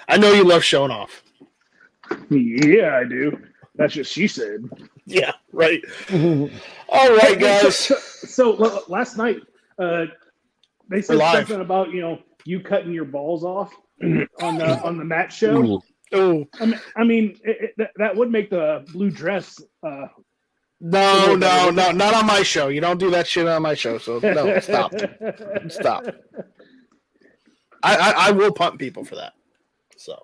I know you love showing off. Yeah, I do. That's just she said. Yeah, right. All right, guys. So last night, they said something about you cutting your balls off on the Matt show. Oh, I mean, that would make the blue dress. No, not on my show. You don't do that shit on my show. So no, stop. I will punt people for that. So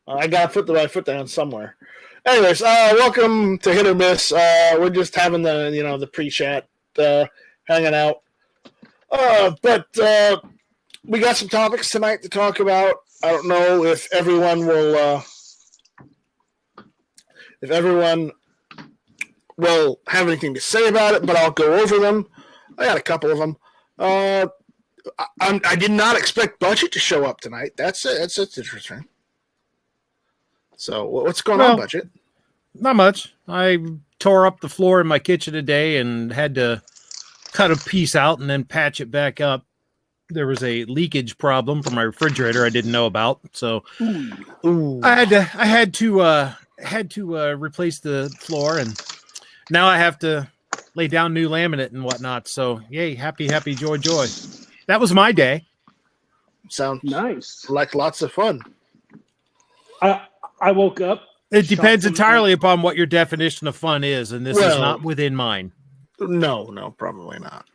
I gotta put the right foot down somewhere. Anyways, welcome to Hit or Miss. We're just having the pre-chat, hanging out. But we got some topics tonight to talk about. I don't know if everyone will have anything to say about it, but I'll go over them. I got a couple of them. I did not expect Budget to show up tonight. That's interesting. So what's going on, Budget? Not much. I tore up the floor in my kitchen today and had to cut a piece out and then patch it back up. There was a leakage problem from my refrigerator I didn't know about, so I had to replace the floor, and now I have to lay down new laminate and whatnot. So yay, happy, joy. That was my day. Sounds nice, like lots of fun. I woke up. It depends entirely upon what your definition of fun is, and this is not within mine. No, probably not.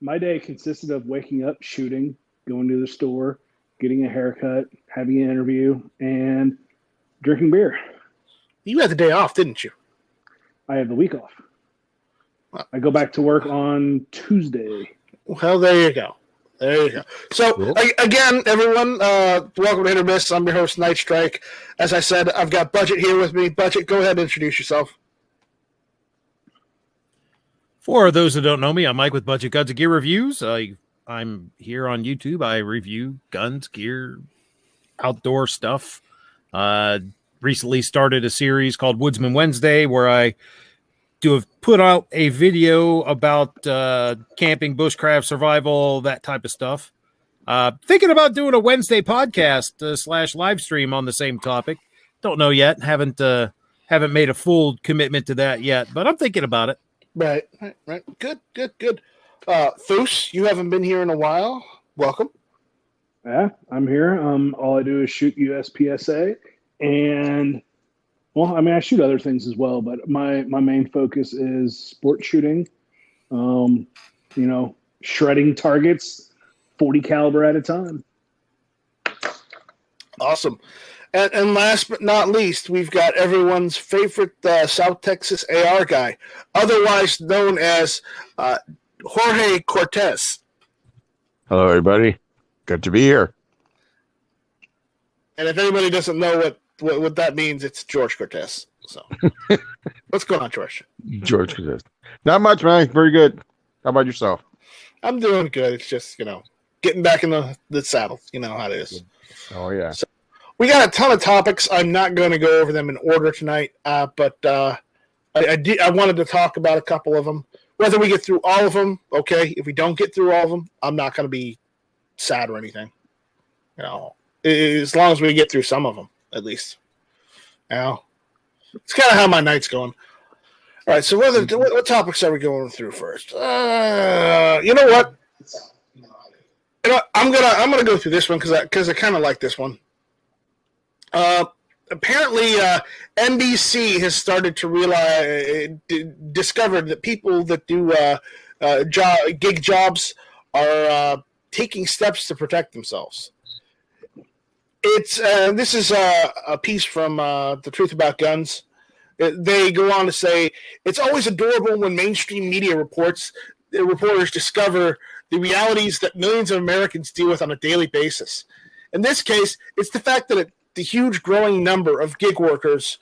My day consisted of waking up, shooting, going to the store, getting a haircut, having an interview, and drinking beer. You had the day off, didn't you? I have the week off. I go back to work on Tuesday. Well, there you go. So, again, everyone, welcome to Hit or Miss. I'm your host, Night Strike. As I said, I've got Budget here with me. Budget, go ahead and introduce yourself. For those who don't know me, I'm Mike with Budget Guns and Gear Reviews. I'm here on YouTube. I review guns, gear, outdoor stuff. Recently started a series called Woodsman Wednesday where I have put out a video about camping, bushcraft, survival, that type of stuff. Thinking about doing a Wednesday podcast / live stream on the same topic. Don't know yet. Haven't made a full commitment to that yet, but I'm thinking about it. Right. Good. Thus, you haven't been here in a while. Welcome. Yeah, I'm here. All I do is shoot USPSA, and I shoot other things as well, but my main focus is sport shooting. Shredding targets, 40 caliber at a time. Awesome. And last but not least, we've got everyone's favorite South Texas AR guy, otherwise known as Jorge Cortez. Hello, everybody. Good to be here. And if anybody doesn't know what that means, it's George Cortez. So, what's going on, George? George Cortez. Not much, man. Very good. How about yourself? I'm doing good. It's just, getting back in the saddle. You know how it is. Oh, yeah. So, we got a ton of topics. I'm not going to go over them in order tonight, but I wanted to talk about a couple of them. Whether we get through all of them, okay. If we don't get through all of them, I'm not going to be sad or anything. As long as we get through some of them, at least. It's kind of how my night's going. All right, so what topics are we going through first? You know what? I'm gonna go through this one because I kind of like this one. Apparently, NBC has started to discovered that people that do gig jobs are taking steps to protect themselves. This is a piece from The Truth About Guns. They go on to say, it's always adorable when mainstream media reporters discover the realities that millions of Americans deal with on a daily basis. In this case, it's the fact that the huge growing number of gig workers,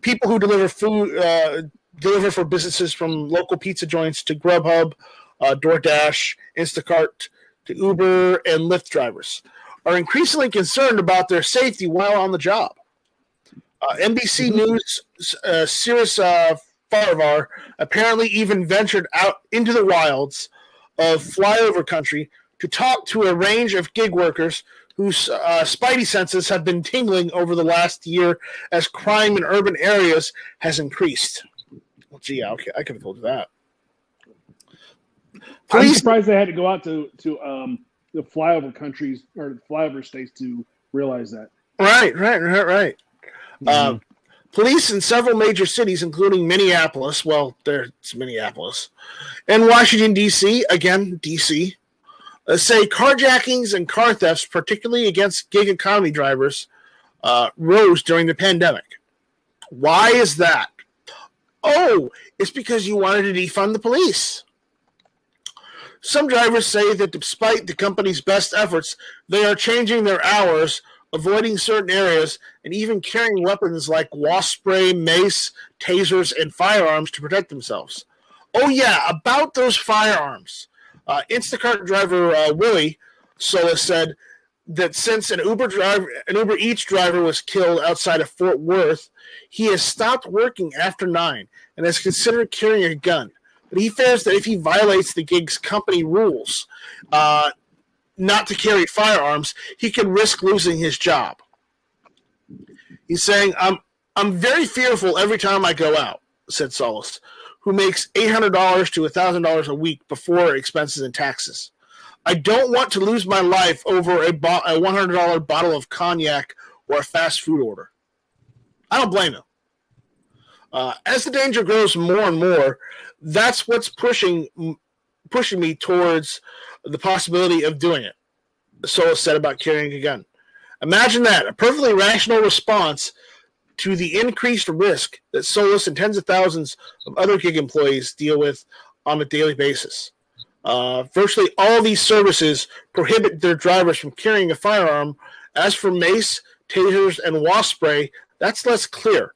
people who deliver food, deliver for businesses from local pizza joints to Grubhub, DoorDash, Instacart, to Uber and Lyft drivers, are increasingly concerned about their safety while on the job. NBC News' Cyrus Farivar apparently even ventured out into the wilds of flyover country to talk to a range of gig workers whose spidey senses have been tingling over the last year as crime in urban areas has increased. Well, gee, okay, I could have told you that. I'm surprised they had to go out to the flyover countries or the flyover states to realize that. Right. Mm-hmm. Police in several major cities, including Minneapolis, there's Minneapolis, and Washington, D.C., again, D.C., say carjackings and car thefts, particularly against gig economy drivers, rose during the pandemic. Why is that? Oh, it's because you wanted to defund the police. Some drivers say that despite the company's best efforts, they are changing their hours, avoiding certain areas, and even carrying weapons like wasp spray, mace, tasers, and firearms to protect themselves. Oh yeah, about those firearms. Instacart driver Willie Solis said that since an Uber Eats driver was killed outside of Fort Worth, he has stopped working after 9 and has considered carrying a gun. But he fears that if he violates the gig's company rules not to carry firearms, he could risk losing his job. He's saying, I'm very fearful every time I go out, said Solis, who makes $800 to $1,000 a week before expenses and taxes. I don't want to lose my life over a $100 bottle of cognac or a fast food order. I don't blame him. As the danger grows more and more, that's what's pushing me towards the possibility of doing it, Solis said about carrying a gun. Imagine that, a perfectly rational response to the increased risk that Solis and tens of thousands of other gig employees deal with on a daily basis. Virtually all these services prohibit their drivers from carrying a firearm. As for mace, tasers, and wasp spray, that's less clear.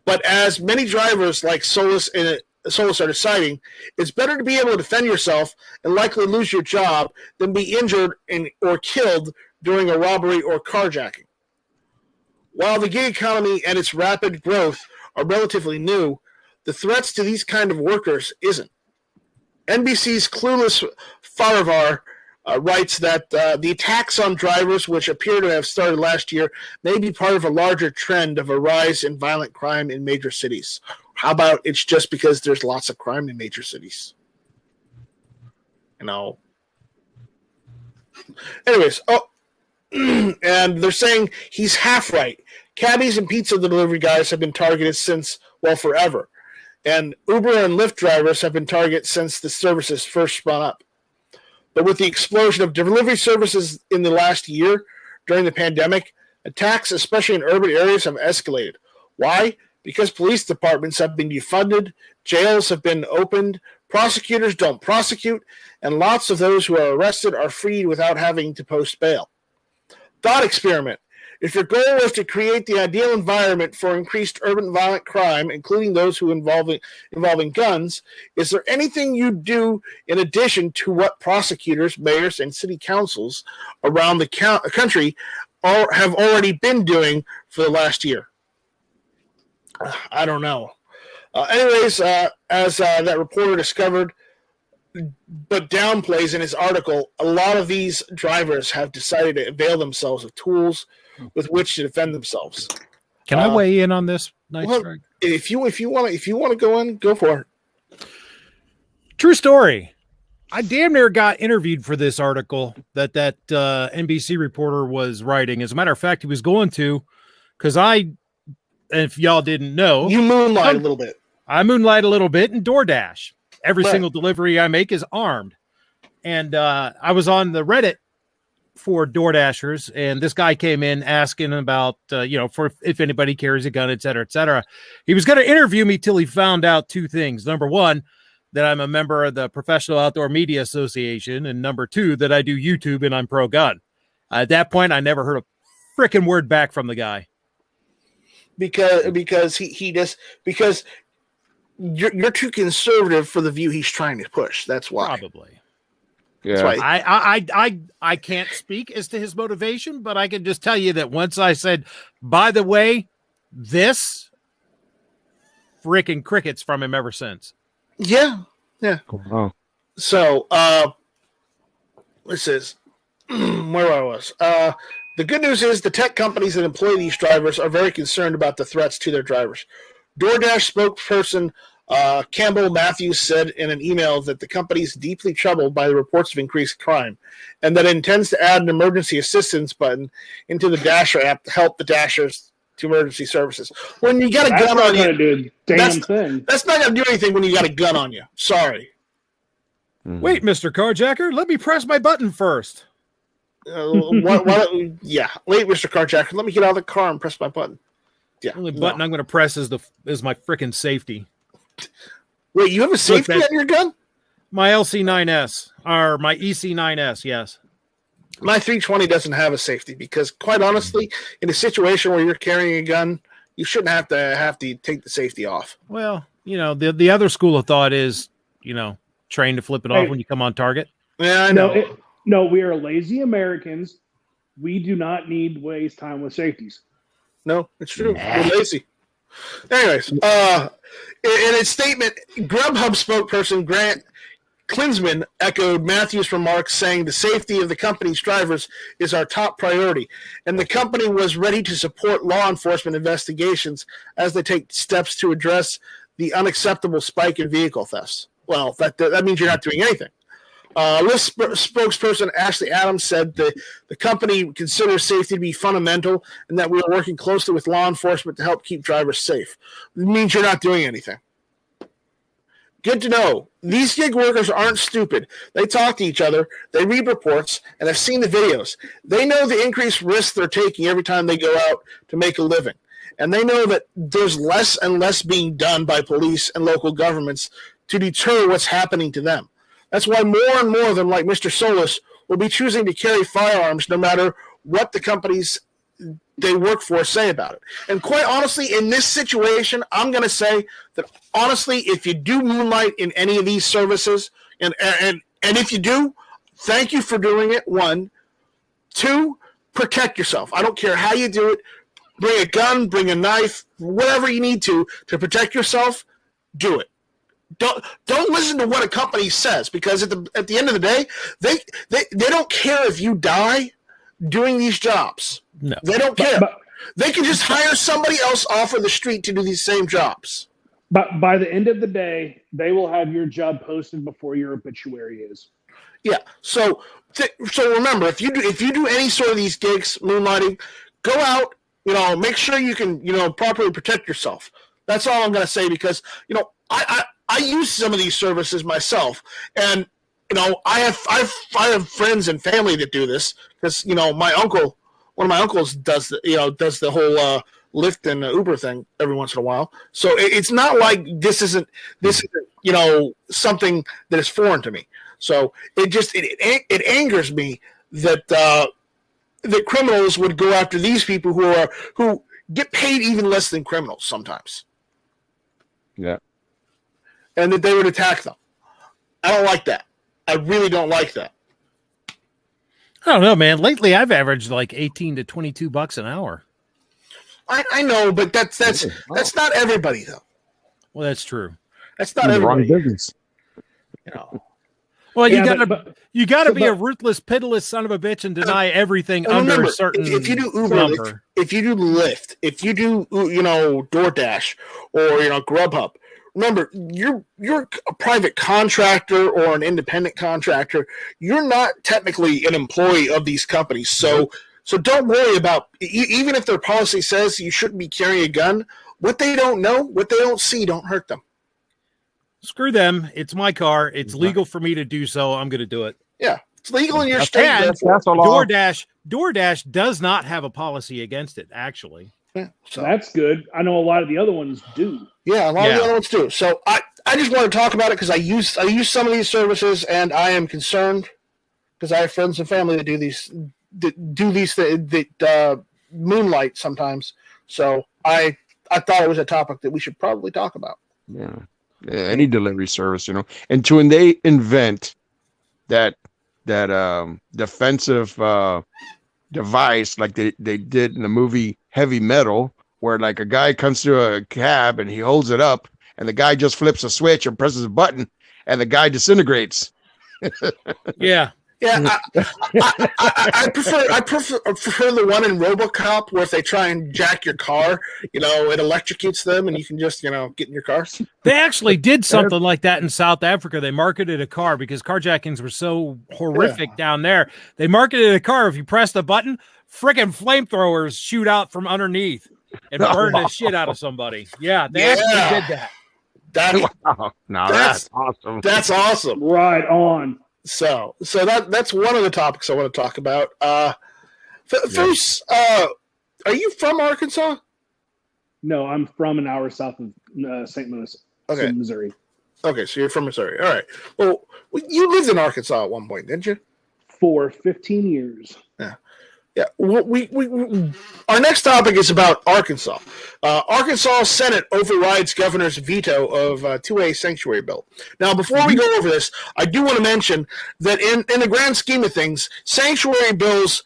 But as many drivers like Solis are deciding, it's better to be able to defend yourself and likely lose your job than be injured or killed during a robbery or carjacking. While the gig economy and its rapid growth are relatively new, the threats to these kind of workers isn't. NBC's Clueless Farivar writes that the attacks on drivers, which appear to have started last year, may be part of a larger trend of a rise in violent crime in major cities. How about it's just because there's lots of crime in major cities? You know. Anyways, and they're saying he's half right. Cabbies and pizza delivery guys have been targeted since, forever. And Uber and Lyft drivers have been targeted since the services first spun up. But with the explosion of delivery services in the last year during the pandemic, attacks, especially in urban areas, have escalated. Why? Because police departments have been defunded, jails have been opened, prosecutors don't prosecute, and lots of those who are arrested are freed without having to post bail. Thought experiment. If your goal was to create the ideal environment for increased urban violent crime, including those who involving guns, is there anything you do in addition to what prosecutors, mayors, and city councils around the country have already been doing for the last year? I don't know. Anyways, as that reporter discovered, but downplays in his article, a lot of these drivers have decided to avail themselves of tools with which to defend themselves. Can I weigh in on this? If you want to go in, go for it. True story. I damn near got interviewed for this article that NBC reporter was writing. As a matter of fact, he was going to, because if y'all didn't know, you moonlight a little bit. I moonlight a little bit in DoorDash. Every single delivery I make is armed. And I was on the Reddit for DoorDashers, and this guy came in asking about, for if anybody carries a gun, et cetera, et cetera. He was going to interview me till he found out two things. Number one, that I'm a member of the Professional Outdoor Media Association. And number two, that I do YouTube and I'm pro-gun. At that point, I never heard a freaking word back from the guy. Because you're too conservative for the view he's trying to push. That's why. Probably. Yeah. That's why. I can't speak as to his motivation, but I can just tell you that once I said, by the way, this, freaking crickets from him ever since. Yeah. Wow. So, This is where I was. The good news is the tech companies that employ these drivers are very concerned about the threats to their drivers. DoorDash spokesperson Campbell Matthews said in an email that the company is deeply troubled by the reports of increased crime and that it intends to add an emergency assistance button into the Dasher app to help the Dashers to emergency services. When you got a gun on you, that's not going to do anything when you got a gun on you. Sorry. Wait, Mr. Carjacker, let me press my button first. Yeah. Wait, Mr. Carjacker, let me get out of the car and press my button. Yeah. The only button I'm going to press is my freaking safety. Wait, you have a safety on your gun? My LC9S or my EC9S, yes. My 320 doesn't have a safety because, quite honestly, in a situation where you're carrying a gun, you shouldn't have to take the safety off. Well, the other school of thought is, train to flip it off when you come on target. Yeah, I know. No, we are lazy Americans. We do not need waste time with safeties. No, it's true. We're lazy. Anyways, in its statement, Grubhub spokesperson Grant Klinsman echoed Matthews' remarks, saying the safety of the company's drivers is our top priority, and the company was ready to support law enforcement investigations as they take steps to address the unacceptable spike in vehicle thefts. Well, that means you're not doing anything. Lyft spokesperson Ashley Adams said the company considers safety to be fundamental and that we are working closely with law enforcement to help keep drivers safe. It means you're not doing anything. Good to know. These gig workers aren't stupid. They talk to each other, they read reports, and have seen the videos. They know the increased risks they're taking every time they go out to make a living. And they know that there's less and less being done by police and local governments to deter what's happening to them. That's why more and more of them, like Mr. Solis, will be choosing to carry firearms no matter what the companies they work for say about it. And quite honestly, in this situation, I'm going to say that, honestly, if you do moonlight in any of these services, and if you do, thank you for doing it, one. Two, protect yourself. I don't care how you do it. Bring a gun, bring a knife, whatever you need to protect yourself, do it. Don't listen to what a company says, because at the end of the day, they don't care if you die doing these jobs. No, they don't care. They can just hire somebody else off of the street to do these same jobs. But by the end of the day, they will have your job posted before your obituary is. Yeah. So remember, if you do any sort of these gigs, moonlighting, go out. Make sure you can properly protect yourself. That's all I'm going to say, because I use some of these services myself, and I have friends and family that do this, because one of my uncles does the whole Lyft and Uber thing every once in a while. So it's not like this isn't something that is foreign to me. So it angers me that that criminals would go after these people who get paid even less than criminals sometimes. Yeah. And that they would attack them. I don't like that. I really don't like that. I don't know, man. Lately, I've averaged like $18 to $22 an hour. I know, but that's not everybody, though. Well, that's true. That's not everybody. Wrong business. Well, you gotta be a ruthless, pitiless son of a bitch and deny everything under a certain. If you do Uber, number. if you do Lyft, if you do DoorDash or Grubhub, remember, you're a private contractor or an independent contractor. You're not technically an employee of these companies. So don't worry about, even if their policy says you shouldn't be carrying a gun, what they don't know, what they don't see, don't hurt them. Screw them. It's my car. It's legal for me to do so. I'm going to do it. Yeah. It's legal in your state. And DoorDash does not have a policy against it, actually. Yeah, so that's good. I know a lot of the other ones do. Yeah, a lot of the other ones do. So I just want to talk about it because I use some of these services, and I am concerned because I have friends and family that do these that moonlight sometimes. So I thought it was a topic that we should probably talk about. Yeah, any delivery service, and when they invent that defensive device like they did in the movie Heavy Metal, where like a guy comes to a cab and he holds it up and the guy just flips a switch and presses a button and the guy disintegrates. Yeah. Yeah, I prefer the one in RoboCop where if they try and jack your car, it electrocutes them and you can just get in your car. They actually did something like that in South Africa. They marketed a car because carjackings were so horrific down there. They marketed a car. If you press the button, freaking flamethrowers shoot out from underneath and burn the shit out of somebody. Yeah, they actually did that. That's awesome. That's awesome. Right on. So that's one of the topics I want to talk about. First, are you from Arkansas? No, I'm from an hour south of St. Louis, Missouri. Okay, so you're from Missouri. All right. Well, you lived in Arkansas at one point, didn't you? For 15 years. Yeah. Yeah. We our next topic is about Arkansas. Arkansas Senate overrides governor's veto of 2A sanctuary bill. Now, before we go over this, I do want to mention that in the grand scheme of things, sanctuary bills,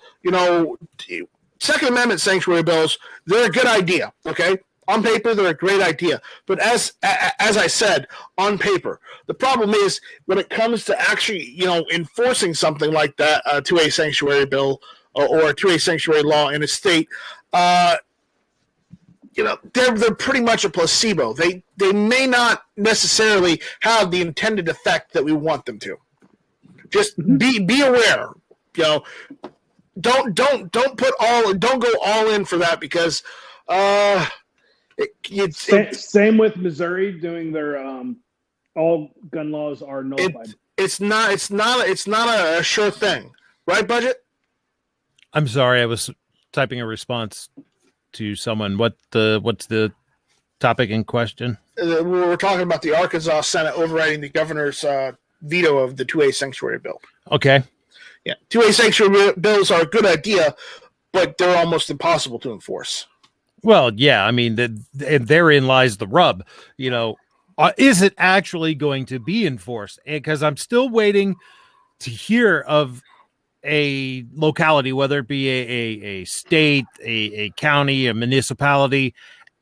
Second Amendment sanctuary bills, they're a good idea. Okay. On paper, they're a great idea. But as I said, on paper, the problem is when it comes to actually, enforcing something like that, 2A sanctuary bill or a 2A sanctuary law in a state, they're pretty much a placebo. They may not necessarily have the intended effect that we want them to. Just be aware. Don't go all in for that because same with Missouri doing their all gun laws are nullified. It's not a sure thing, right? Budget. I'm sorry, I was typing a response to someone. What's the topic in question? We're talking about the Arkansas Senate overriding the governor's veto of the 2A sanctuary bill. Okay. Yeah, 2A sanctuary bills are a good idea, but they're almost impossible to enforce. Well, yeah, I mean, therein lies the rub. Is it actually going to be enforced? Because I'm still waiting to hear of a locality, whether it be a state, a county, a municipality,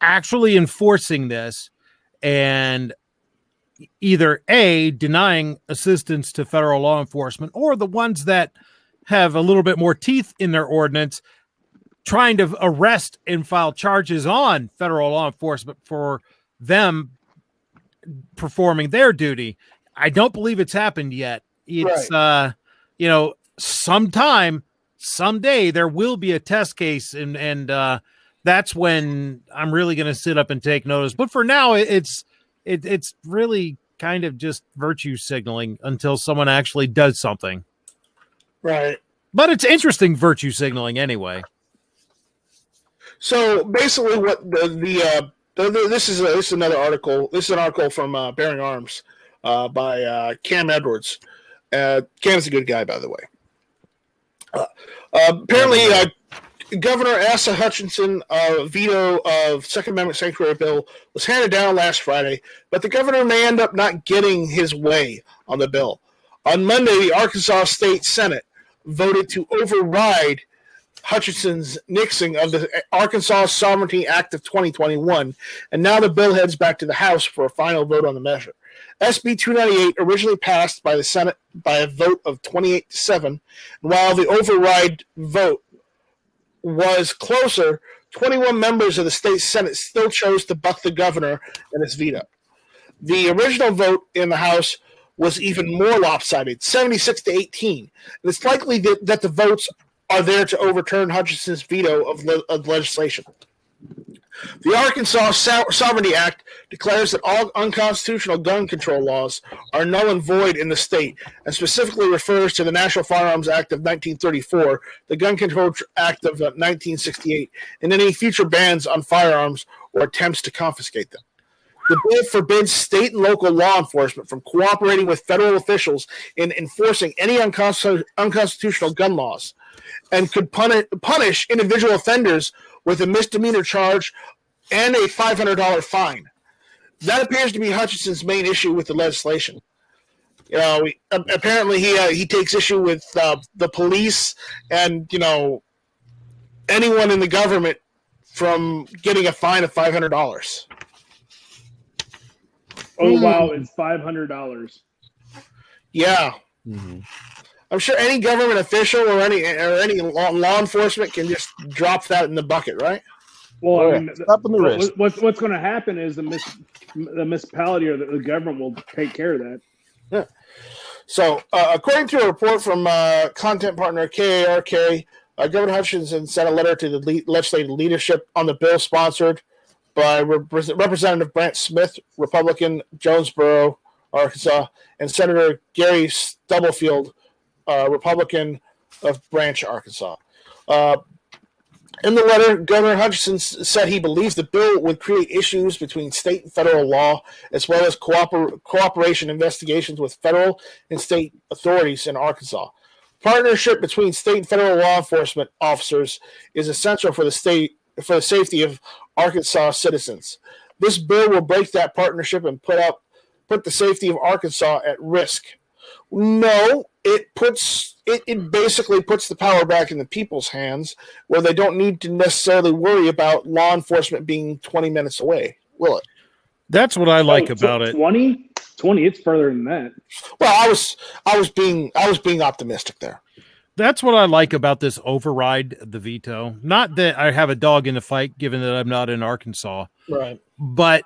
actually enforcing this and either A, denying assistance to federal law enforcement, or the ones that have a little bit more teeth in their ordinance, trying to arrest and file charges on federal law enforcement for them performing their duty. I don't believe it's happened yet. It's, someday there will be a test case and that's when I'm really going to sit up and take notice. But for now, it's really kind of just virtue signaling until someone actually does something. Right. But it's interesting virtue signaling anyway. So basically, what this is another article. This is an article from Bearing Arms by Cam Edwards. Cam's a good guy, by the way. Apparently, Governor Asa Hutchinson veto of Second Amendment sanctuary bill was handed down last Friday, but the governor may end up not getting his way on the bill. On Monday, the Arkansas State Senate voted to override Hutchinson's nixing of the Arkansas Sovereignty Act of 2021, and now the bill heads back to the House for a final vote on the measure. SB 298 originally passed by the Senate by a vote of 28-7, and while the override vote was closer, 21 members of the state Senate still chose to buck the governor and his veto. The original vote in the House was even more lopsided, 76-18, and it's likely that the votes are there to overturn Hutchinson's veto of legislation. The Arkansas Sovereignty Act declares that all unconstitutional gun control laws are null and void in the state, and specifically refers to the National Firearms Act of 1934, the Gun Control Act of 1968, and any future bans on firearms or attempts to confiscate them. The bill forbids state and local law enforcement from cooperating with federal officials in enforcing any unconstitutional gun laws, and could punish individual offenders with a misdemeanor charge and a $500 fine. That appears to be Hutchinson's main issue with the legislation. Apparently he takes issue with the police and anyone in the government from getting a fine of $500. Oh wow, it's $500. Yeah. Mm-hmm. I'm sure any government official or any law enforcement can just drop that in the bucket, right? Well, I Yeah. mean, Slap on the wrist. what's going to happen is the municipality or the government will take care of that. Yeah. So, according to a report from content partner KARK, Governor Hutchinson sent a letter to the legislative leadership on the bill sponsored by Representative Brant Smith, Republican, Jonesboro, Arkansas, and Senator Gary Stubblefield, Republican of Branch, Arkansas. In the letter, Governor Hutchinson said he believes the bill would create issues between state and federal law, as well as cooperation investigations with federal and state authorities in Arkansas. Partnership between state and federal law enforcement officers is essential for the safety of Arkansas citizens. This bill will break that partnership and put the safety of Arkansas at risk. No, it basically puts the power back in the people's hands, where they don't need to necessarily worry about law enforcement being 20 minutes away, will it? That's what I like about it. 20, it's further than that. Well, I was being optimistic there. That's what I like about this override the veto. Not that I have a dog in the fight, given that I'm not in Arkansas, Right? but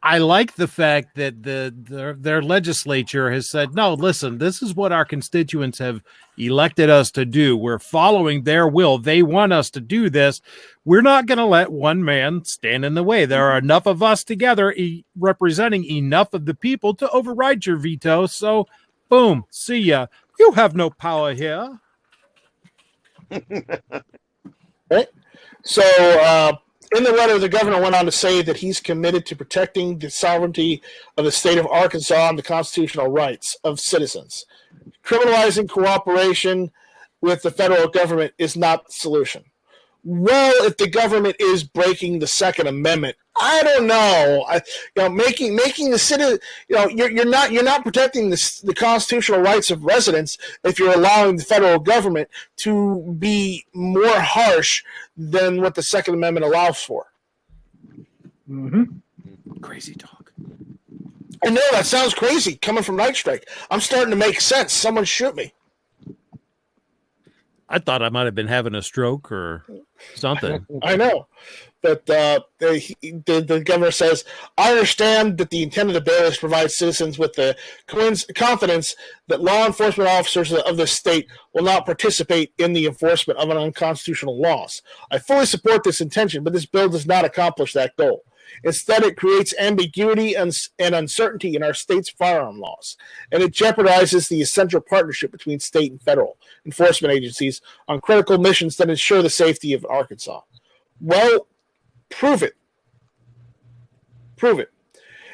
I like the fact that their legislature has said, no, listen, this is what our constituents have elected us to do. We're following their will. They want us to do this. We're not going to let one man stand in the way. There are enough of us together representing enough of the people to override your veto. So, boom, see ya. You have no power here. Right? So, in the letter, the governor went on to say that he's committed to protecting the sovereignty of the state of Arkansas and the constitutional rights of citizens. Criminalizing cooperation with the federal government is not the solution. Well, if the government is breaking the Second Amendment, I don't know. Making the city, you're not protecting the constitutional rights of residents if you're allowing the federal government to be more harsh than what the Second Amendment allows for. Mm-hmm. Crazy talk. I know that sounds crazy coming from Night Strike. I'm starting to make sense. Someone shoot me. I thought I might have been having a stroke or something. I know. But the governor says, I understand that the intent of the bill is to provide citizens with the confidence that law enforcement officers of the state will not participate in the enforcement of unconstitutional laws. I fully support this intention, but this bill does not accomplish that goal. Instead, it creates ambiguity and uncertainty in our state's firearm laws, and it jeopardizes the essential partnership between state and federal enforcement agencies on critical missions that ensure the safety of Arkansas. Well, prove it. Prove it.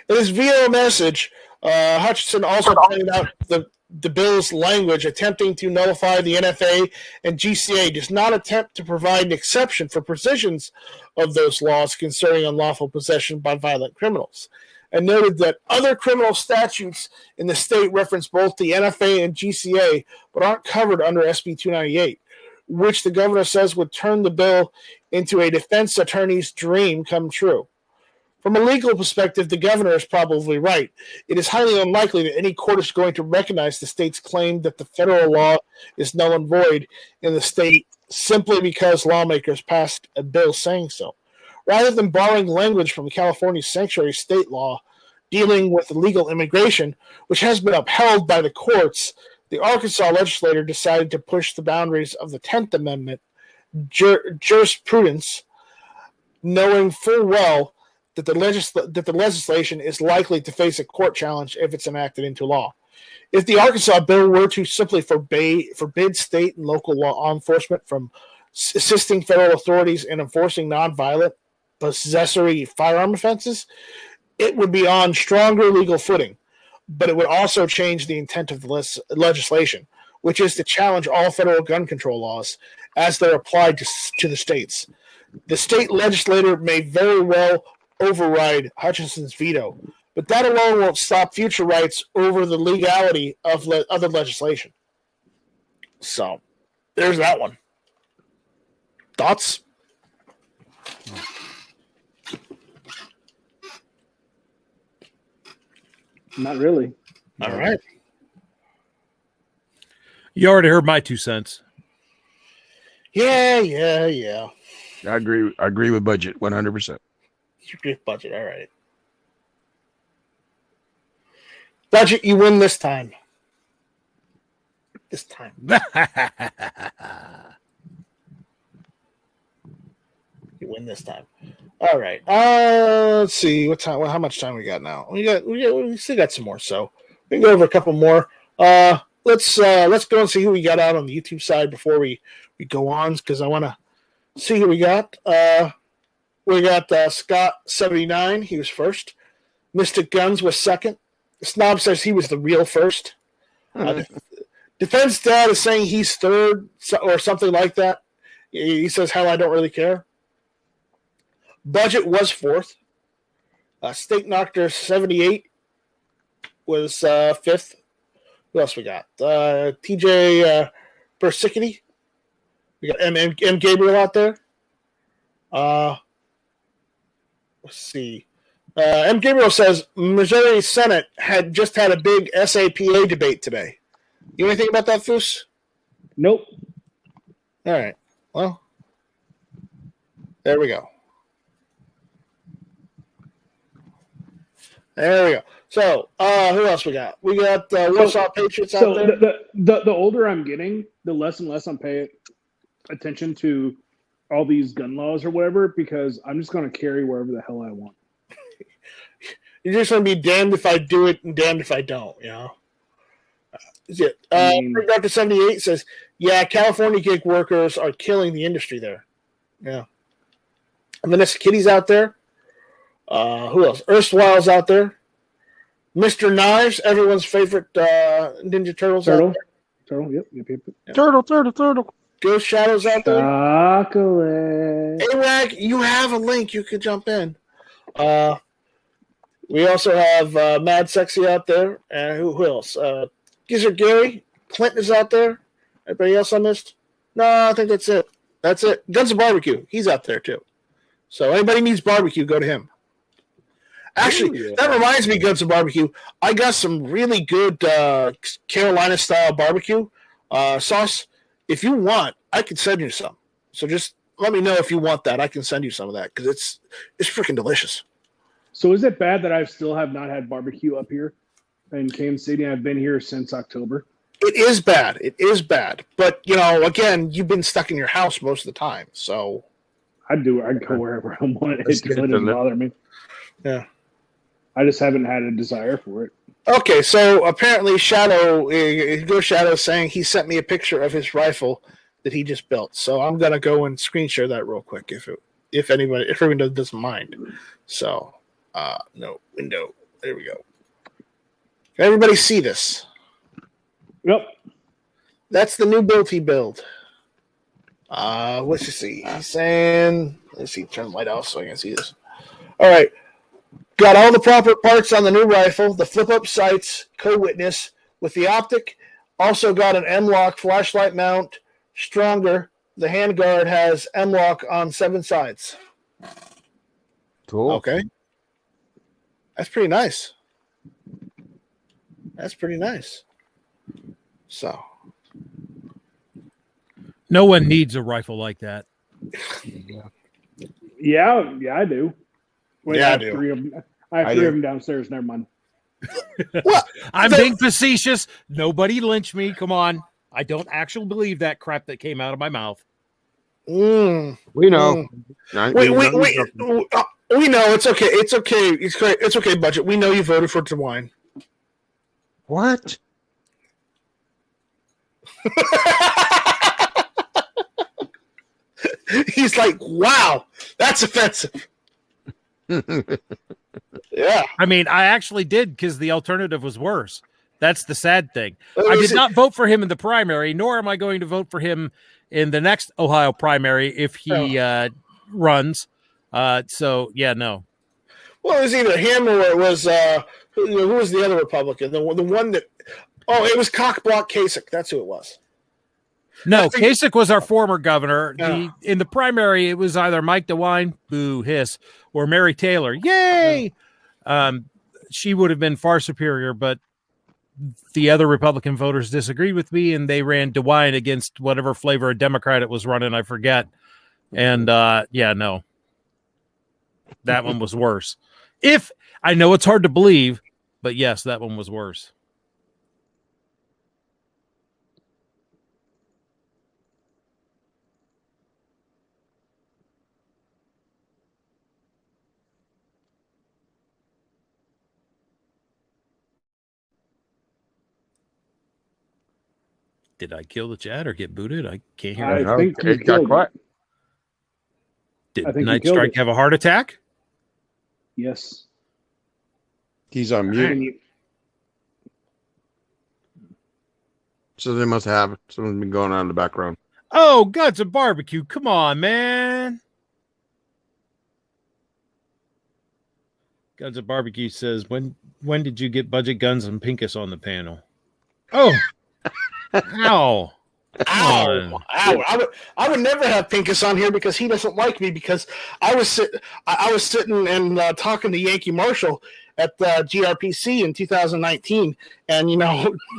In his VO message, Hutchinson also pointed out the bill's language attempting to nullify the NFA and GCA does not attempt to provide an exception for provisions of those laws concerning unlawful possession by violent criminals, and noted that other criminal statutes in the state reference both the NFA and GCA but aren't covered under SB 298, which the governor says would turn the bill into a defense attorney's dream come true. From a legal perspective, the governor is probably right. It is highly unlikely that any court is going to recognize the state's claim that the federal law is null and void in the state simply because lawmakers passed a bill saying so. Rather than borrowing language from California's sanctuary state law dealing with illegal immigration, which has been upheld by the courts, the Arkansas legislature decided to push the boundaries of the 10th Amendment jurisprudence, knowing full well that the legislation is likely to face a court challenge if it's enacted into law. If the Arkansas bill were to simply forbid state and local law enforcement from assisting federal authorities in enforcing nonviolent possessory firearm offenses, it would be on stronger legal footing, but it would also change the intent of the legislation, which is to challenge all federal gun control laws as they're applied to the states. The state legislature may very well override Hutchinson's veto, but that alone won't stop future rights over the legality of other legislation. So, there's that one. Thoughts? Not really. All right. You already heard my 2 cents. Yeah. I agree with budget 100%. Budget, all right. Budget, you win this time. This time. You win this time. All right. Let's see what time. Well, how much time we got now? We still got some more, so we can go over a couple more. Let's go and see who we got out on the YouTube side before we go on, because I want to see who we got. We got Scott79. He was first. Mystic Guns was second. Snob says he was the real first. Defense Dad is saying he's third or something like that. He says, hell, I don't really care. Budget was fourth. Steak Noctor 78 was fifth. Who else we got? TJ Persicity. We got M. Gabriel out there. Let's see. M. Gabriel says Missouri Senate had just had a big SAPA debate today. You know anything about that, Foos? Nope. All right. Well, there we go. There we go. So, who else we got? We got Warsaw Patriots out there. The older I'm getting, the less and less I'm paying attention to all these gun laws or whatever, because I'm just going to carry wherever the hell I want. You're just going to be damned if I do it and damned if I don't, you know? Dr. 78 says, yeah, California gig workers are killing the industry there. Yeah. Vanessa Kitty's out there. Who else? Erstwhile's out there. Mr. Knives, everyone's favorite Ninja Turtles out there. Turtle, yep. Turtle. Ghost Shadows out there. Chocolate. A-Rag, you have a link. You could jump in. We also have Mad Sexy out there. And who else? Gizzard Gary. Clinton is out there. Anybody else I missed? No, I think that's it. That's it. Guns of Barbecue. He's out there too. So anybody needs barbecue, go to him. Actually, that reminds me, Guns of Barbecue. I got some really good Carolina-style barbecue sauce. If you want, I can send you some. So just let me know if you want that. I can send you some of that because it's freaking delicious. So is it bad that I still have not had barbecue up here in Kansas City? I've been here since October. It is bad. It is bad. But, you know, again, you've been stuck in your house most of the time. So I go wherever I want. It doesn't bother me. Yeah. I just haven't had a desire for it. Okay, so apparently Shadow saying he sent me a picture of his rifle that he just built. So I'm gonna go and screen share that real quick if everyone doesn't mind. So no window. There we go. Can everybody see this? Yep. That's the new build he built. What's he see? He's saying, let's see, turn the light off so I can see this. All right. Got all the proper parts on the new rifle, the flip-up sights, co-witness, with the optic. Also got an M-LOK flashlight mount, stronger. The handguard has M-LOK on 7 sides. Cool. Okay. That's pretty nice. So. No one needs a rifle like that. Yeah, I do. Wait, yeah, I have 3 of them. I have 3 of them downstairs. Never mind. I'm being facetious. Nobody lynch me. Come on. I don't actually believe that crap that came out of my mouth. We know. We know. It's okay. It's okay, Budget. We know you voted for DeWine. What? He's like, wow, that's offensive. Yeah. I mean, I actually did because the alternative was worse. That's the sad thing. I did not vote for him in the primary, nor am I going to vote for him in the next Ohio primary if he runs. So, yeah, no. Well, it was either him or it was who was the other Republican? The one that it was Cockblock Kasich. That's who it was. No, Kasich was our former governor. In the primary, it was either Mike DeWine, boo, hiss, or Mary Taylor. Yay! She would have been far superior, but the other Republican voters disagreed with me, and they ran DeWine against whatever flavor of Democrat it was running. I forget. And no, that one was worse. If I know it's hard to believe, but yes, that one was worse. Did I kill the chat or get booted? I can't hear. I think it got quiet. Did Night Strike have a heart attack? Yes. He's on mute. So they must have something been going on in the background. Oh, Guts of Barbecue. Come on, man. Guns of Barbecue says, when did you get Budget Guns and Pinkus on the panel? Oh. Ow. Ow. I would never have Pinkus on here because he doesn't like me, because I was sitting and talking to Yankee Marshall at the GRPC in 2019, and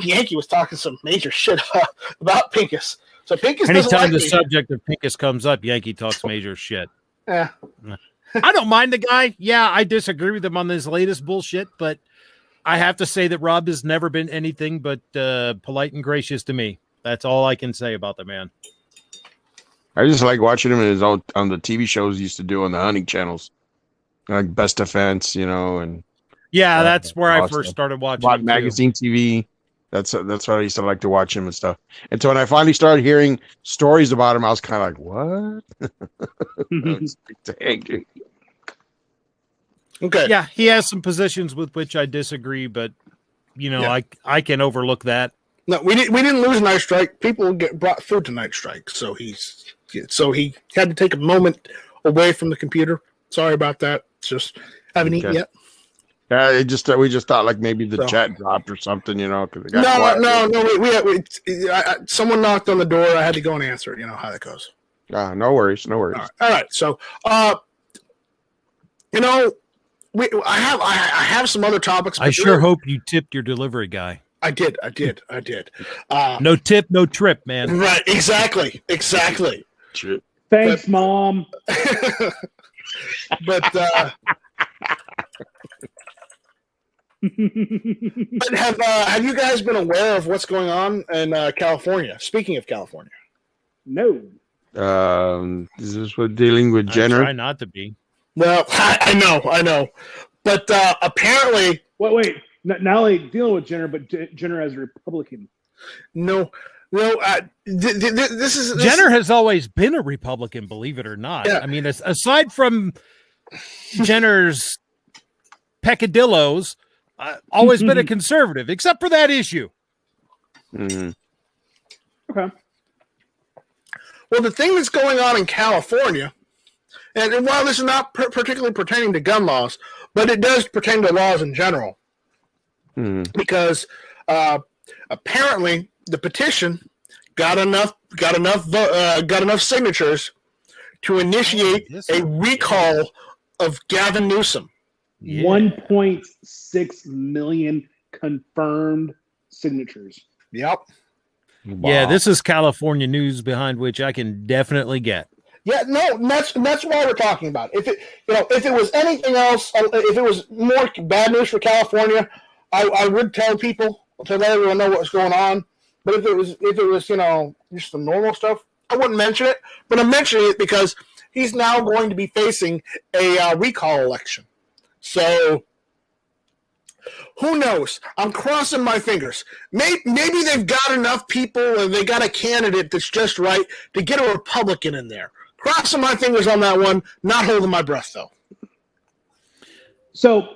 Yankee was talking some major shit about Pinkus. So Pinkus anytime the subject of Pinkus comes up, Yankee talks major shit. Yeah. I don't mind the guy. Yeah, I disagree with him on this latest bullshit, but I have to say that Rob has never been anything but polite and gracious to me. That's all I can say about the man. I just like watching him in his own on the TV shows he used to do on the hunting channels, like Best Defense, and yeah, that's where I first started watching magazine TV. That's what I used to like to watch him and stuff. And so when I finally started hearing stories about him, I was kind of like, "What?" Dang, dude. Okay. Yeah, he has some positions with which I disagree, but I can overlook that. No, we didn't lose Night Strike. People brought food to Night Strike, so he had to take a moment away from the computer. Sorry about that. Just haven't eaten yet. Yeah, we just thought like maybe the chat dropped or something, because it got quiet. No. Someone knocked on the door. I had to go and answer it. You know how that goes. No worries. All right. So, I have some other topics. I sure hope you tipped your delivery guy. I did. No tip, no trip, man. Right. Exactly. Thanks, Mom. But have you guys been aware of what's going on in California? Speaking of California. No. Is this what dealing with Jenner? I try not to be. Well, I know. But apparently... Wait. Not only dealing with Jenner, but Jenner as a Republican. No. This Jenner has always been a Republican, believe it or not. Yeah. I mean, aside from Jenner's peccadillos, always been a conservative, except for that issue. Mm-hmm. Okay. Well, the thing that's going on in California, and while this is not particularly pertaining to gun laws, but it does pertain to laws in general. Because apparently the petition got enough signatures to initiate a recall of Gavin Newsom. Yeah. 1.6 million confirmed signatures. Yep. Wow. Yeah, this is California news behind which I can definitely get. Yeah, no, that's why we're talking about it. If it was anything else, if it was more bad news for California, I would tell people to let everyone know what was going on. But if it was just the normal stuff, I wouldn't mention it. But I'm mentioning it because he's now going to be facing a recall election. So who knows? I'm crossing my fingers. Maybe they've got enough people and they got a candidate that's just right to get a Republican in there. Crossing my fingers on that one. Not holding my breath though. So.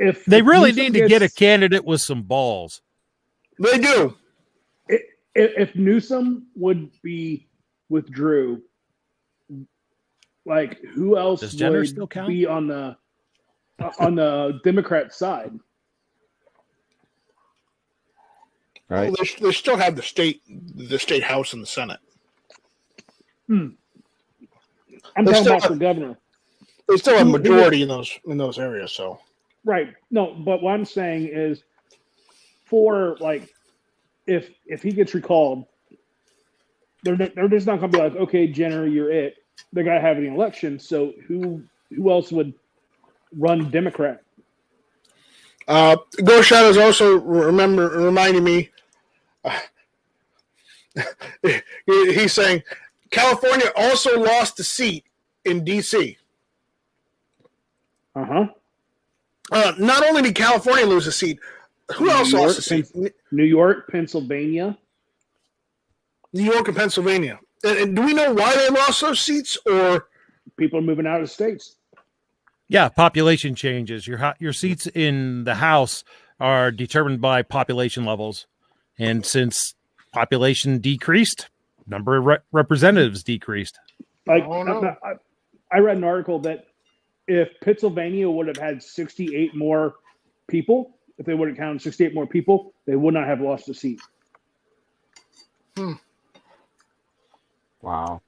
If they really need to get a candidate with some balls. They do. If Newsom would be withdrew, like who else would still count? Be on the Democrat side? Right. Well, they still have the state house and the Senate. I'm talking about the governor. They still have majority in those areas. So. Right. No, but what I'm saying is for like if he gets recalled, they're just not going to be like, okay, Jenner, you're it. They're going to have an election. So who else would run Democrat? Ghost Shadow is also reminding me. He's saying California also lost a seat in D.C. Not only did California lose a seat, who else lost a seat? New York, Pennsylvania. New York and Pennsylvania. And do we know why they lost those seats, or people are moving out of states? Yeah, population changes. Your seats in the House are determined by population levels, and since population decreased, number of representatives decreased. Like I read an article that if Pennsylvania would have had 68 more people, if they would have counted 68 more people, they would not have lost a seat. Wow.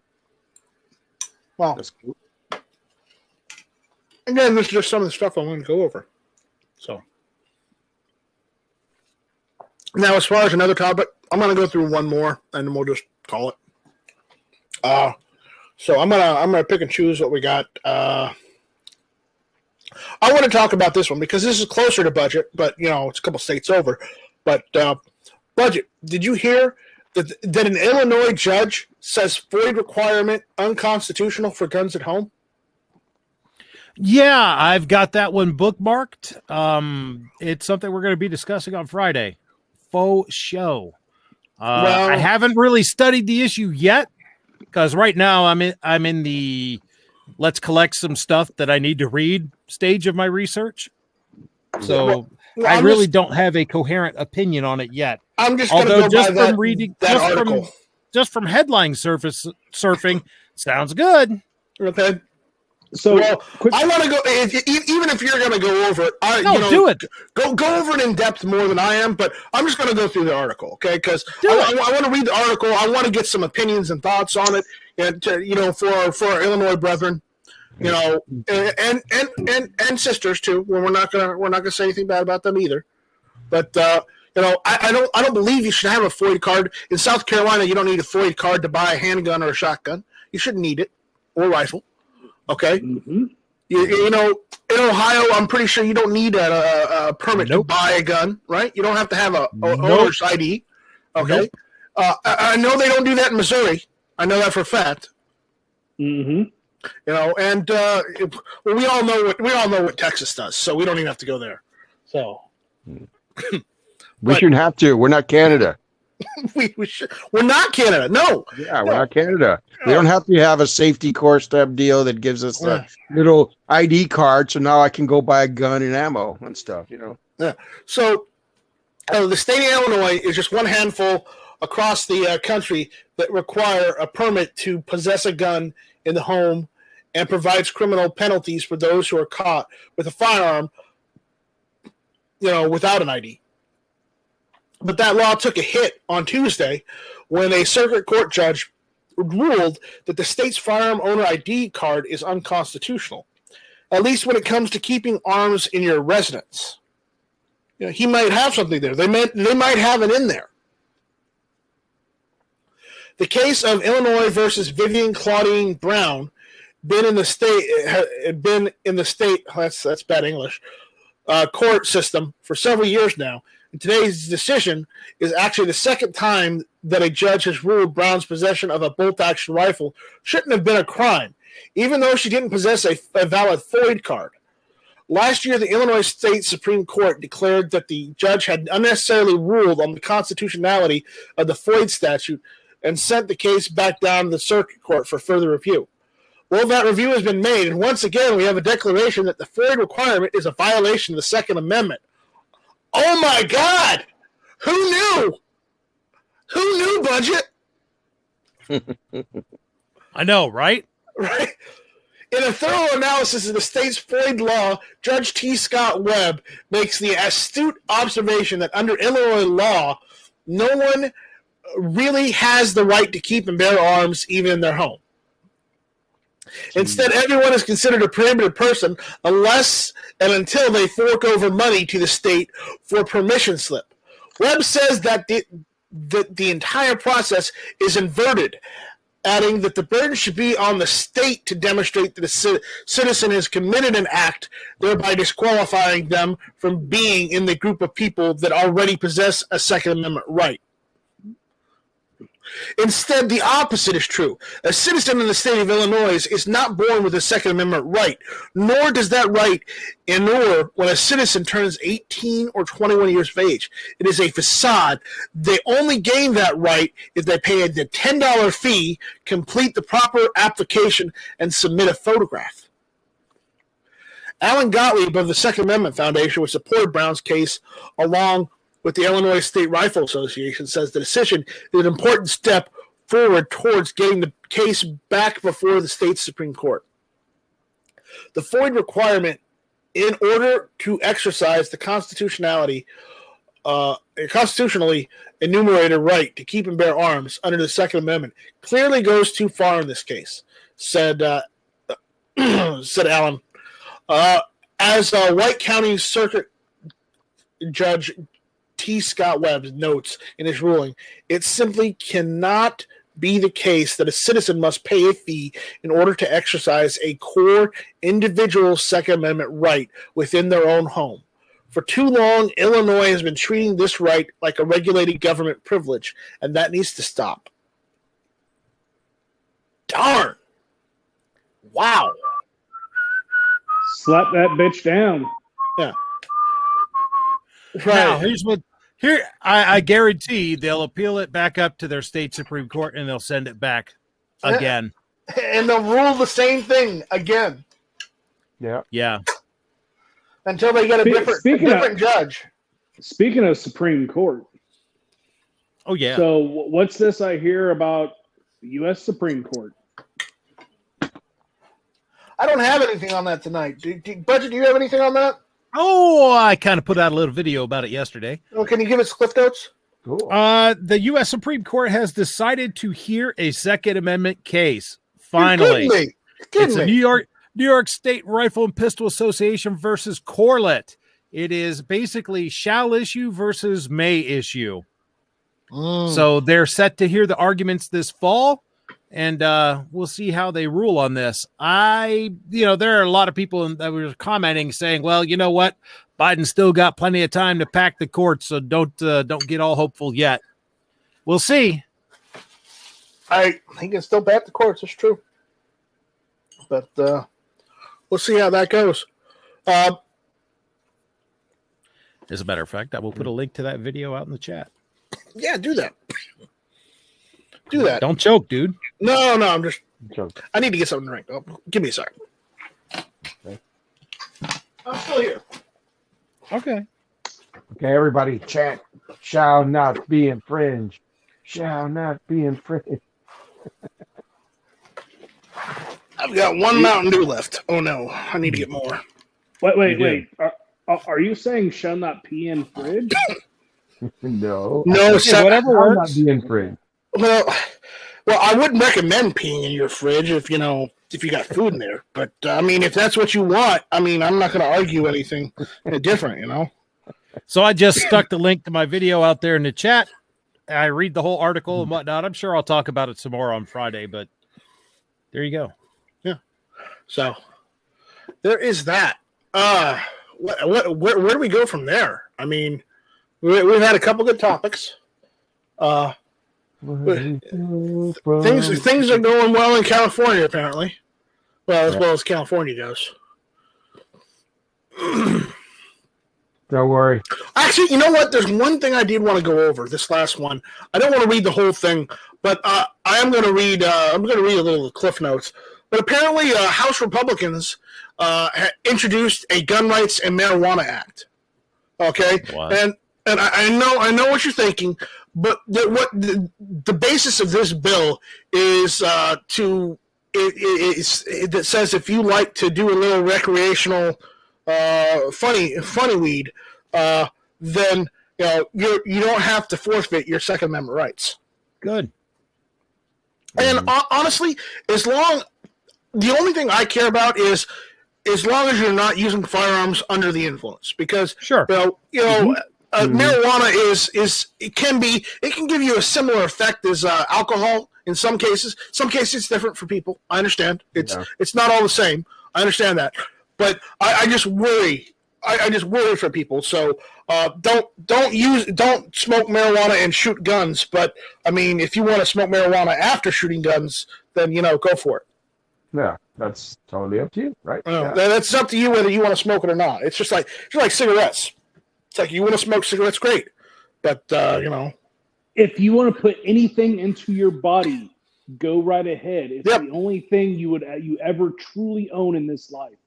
That's cool. Again, this is just some of the stuff I want to go over. So now, as far as another topic, I'm going to go through one more, and then we'll just call it. So I'm gonna pick and choose what we got. I want to talk about this one because this is closer to budget, but it's a couple states over. But budget. Did you hear that an Illinois judge says FOID requirement unconstitutional for guns at home? Yeah, I've got that one bookmarked. It's something we're going to be discussing on Friday. Faux show. I haven't really studied the issue yet because right now I'm in the let's collect some stuff that I need to read stage of my research. So I really don't have a coherent opinion on it yet. I'm just going to go by from reading that article. Just from headline surfing, sounds good. Okay. So I want to go. Even if you're going to go over it, do it. Go over it in depth more than I am. But I'm just going to go through the article, okay? Because I want to read the article. I want to get some opinions and thoughts on it, and for our Illinois brethren, and sisters too. We're not gonna say anything bad about them either. But I don't believe you should have a FOID card in South Carolina. You don't need a FOID card to buy a handgun or a shotgun. You shouldn't need it or a rifle. Okay. Mm-hmm. In Ohio, I'm pretty sure you don't need a permit to buy a gun, right? You don't have to have a owner's ID. Okay. Nope. I know they don't do that in Missouri. I know that for a fact. Mm-hmm. And we all know what Texas does, so we don't even have to go there. So we shouldn't have to. We're not Canada. We're not Canada. No. Yeah, we're not Canada. We don't have to have a safety course type deal that gives us a little ID card, so now I can go buy a gun and ammo and stuff. Yeah. So the state of Illinois is just one handful across the country that require a permit to possess a gun in the home and provides criminal penalties for those who are caught with a firearm, without an ID. But that law took a hit on Tuesday when a circuit court judge ruled that the state's firearm owner ID card is unconstitutional, at least when it comes to keeping arms in your residence. He might have something there. They might have it in there. The case of Illinois versus Vivian Claudine Brown been in the state. That's bad English. Court system for several years now. And today's decision is actually the second time that a judge has ruled Brown's possession of a bolt-action rifle shouldn't have been a crime, even though she didn't possess a valid FOID card. Last year, the Illinois State Supreme Court declared that the judge had unnecessarily ruled on the constitutionality of the FOID statute and sent the case back down to the circuit court for further review. Well, that review has been made, and once again, we have a declaration that the FOID requirement is a violation of the Second Amendment. Oh my God! Who knew? Who knew, Budget? I know, right? Right. In a thorough analysis of the state's FOID law, Judge T. Scott Webb makes the astute observation that under Illinois law, no one really has the right to keep and bear arms even in their home. Instead, everyone is considered a prohibited person unless and until they fork over money to the state for a permission slip, Webb says that the entire process is inverted, adding that the burden should be on the state to demonstrate that a citizen has committed an act, thereby disqualifying them from being in the group of people that already possess a Second Amendment right. Instead, the opposite is true. A citizen in the state of Illinois is not born with a Second Amendment right, nor does that right inure when a citizen turns 18 or 21 years of age. It is a facade. They only gain that right if they pay the $10 fee, complete the proper application, and submit a photograph. Alan Gottlieb of the Second Amendment Foundation, which supported Brown's case along with the Illinois State Rifle Association, says the decision is an important step forward towards getting the case back before the state's Supreme Court. The FOID requirement, in order to exercise the constitutionally enumerated right to keep and bear arms under the Second Amendment, clearly goes too far in this case, said Allen. As White County Circuit Judge T. Scott Webb notes in his ruling, it simply cannot be the case that a citizen must pay a fee in order to exercise a core individual Second Amendment right within their own home. For too long, Illinois has been treating this right like a regulated government privilege, and that needs to stop. Darn. Wow. Slap that bitch down. Yeah. Right. Now, I guarantee they'll appeal it back up to their state Supreme Court and they'll send it back again. And they'll rule the same thing again. Yeah. Yeah. Until they get a different judge. Speaking of Supreme Court. Oh, yeah. So what's this I hear about the U.S. Supreme Court? I don't have anything on that tonight. Budget, do you have anything on that? Oh, I kind of put out a little video about it yesterday. Oh, can you give us cliff notes? Cool. The U.S. Supreme Court has decided to hear a Second Amendment case. Finally. It's a New York State Rifle and Pistol Association versus Corlett. It is basically shall issue versus may issue. So they're set to hear the arguments this fall, and we'll see how they rule on this. There are a lot of people that were commenting saying, well, you know what? Biden's still got plenty of time to pack the court, so don't get all hopeful yet. We'll see. He can still pack the courts. It's true. But we'll see how that goes. As a matter of fact, I will put a link to that video out in the chat. Yeah, do that. Do that. Don't choke, dude. No, I'm just joking. I need to get something to drink. Oh, give me a second. Okay. I'm still here. Okay, everybody, chat. Shall not be infringed. Shall not be infringed. I've got one Mountain Dew left. Oh, no. I need to get more. Wait. Are you saying shall not pee in fridge? No. No, whatever works. Not be infringed. Well, I wouldn't recommend peeing in your fridge if you got food in there. But if that's what you want, I'm not going to argue anything different. So I just stuck the link to my video out there in the chat. I read the whole article and whatnot. I'm sure I'll talk about it some more on Friday, but there you go. Yeah. So there is that. Where do we go from there? We've had a couple good topics. Things are going well in California, apparently. Well, as well as California goes. Don't worry. Actually, you know what? There's one thing I did want to go over. This last one. I don't want to read the whole thing, but I am going to read. I'm going to read a little cliff notes. But apparently, House Republicans introduced a Gun Rights and Marijuana Act. Okay, what? And I know what you're thinking, but the basis of this bill is that says if you like to do a little recreational funny weed, then you don't have to forfeit your Second Amendment rights. Good. And honestly, the only thing I care about is as long as you're not using firearms under the influence, because sure, marijuana it can give you a similar effect as alcohol in some cases. Some cases it's different for people. I understand. It's not all the same. I understand that, but I just worry. I just worry for people. So don't smoke marijuana and shoot guns. But I mean, if you want to smoke marijuana after shooting guns, then go for it. Yeah, that's totally up to you, right? That's up to you whether you want to smoke it or not. It's just like cigarettes. It's like you want to smoke cigarettes, great, but if you want to put anything into your body, go right ahead. It's the only thing you ever truly own in this life.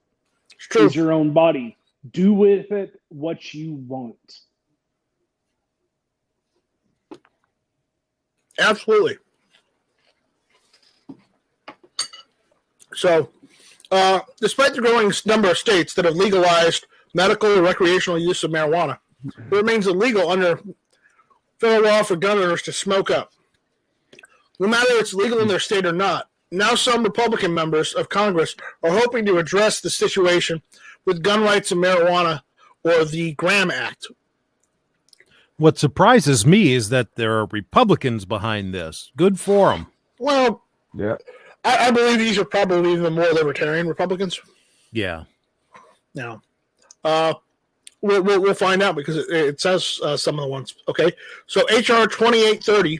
It's true. Is your own body. Do with it what you want. Absolutely. So, despite the growing number of states that have legalized medical or recreational use of marijuana, it remains illegal under federal law for gun owners to smoke up. No matter if it's legal in their state or not, now some Republican members of Congress are hoping to address the situation with gun rights and marijuana, or the Graham Act. What surprises me is that there are Republicans behind this. Good for them. Well, yeah, I believe these are probably the more libertarian Republicans. Yeah. Now, we'll find out because it says some of the ones. Okay, so HR 2830,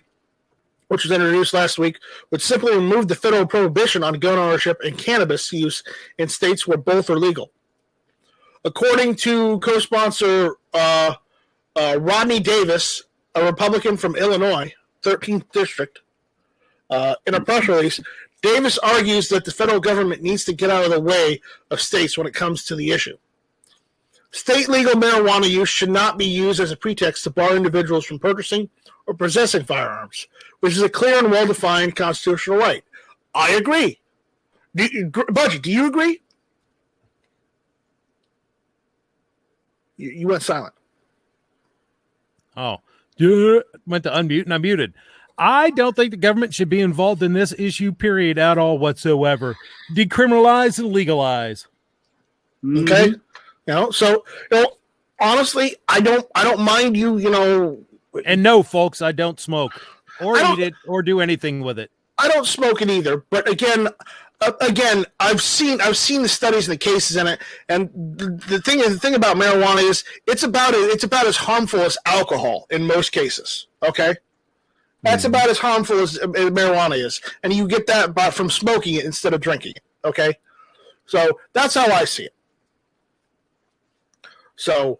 which was introduced last week, would simply remove the federal prohibition on gun ownership and cannabis use in states where both are legal. According to co-sponsor Rodney Davis, a Republican from Illinois, 13th District, in a press release, Davis argues that the federal government needs to get out of the way of states when it comes to the issue. State legal marijuana use should not be used as a pretext to bar individuals from purchasing or possessing firearms, which is a clear and well-defined constitutional right. I agree. Budgie, do you agree? You went silent. Oh, yeah. Went to unmute and I muted. I don't think the government should be involved in this issue, period, at all whatsoever. Decriminalize and legalize. Okay. So honestly, I don't mind you, And no, folks, I don't smoke or eat it or do anything with it. I don't smoke it either. But again, I've seen the studies and the cases in it, and the thing about marijuana is it's about as harmful as alcohol in most cases. Okay, that's about as harmful as marijuana is, and you get that from smoking it instead of drinking it. Okay, so that's how I see it. So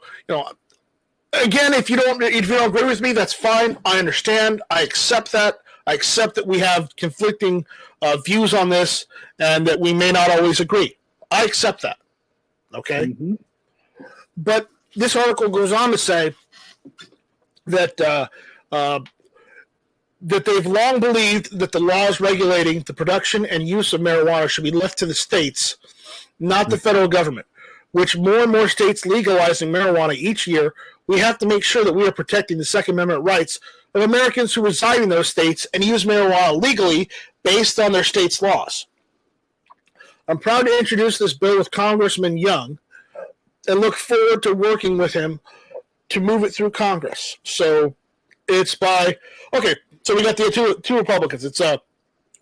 again, if you don't agree with me, that's fine. I understand. I accept that. I accept that we have conflicting views on this and that we may not always agree. I accept that. Okay? Mm-hmm. But this article goes on to say that that they've long believed that the laws regulating the production and use of marijuana should be left to the states, not the federal government. Which more and more states legalizing marijuana each year, we have to make sure that we are protecting the Second Amendment rights of Americans who reside in those states and use marijuana legally based on their state's laws. I'm proud to introduce this bill with Congressman Young and look forward to working with him to move it through Congress. So it's so we got the two Republicans. It's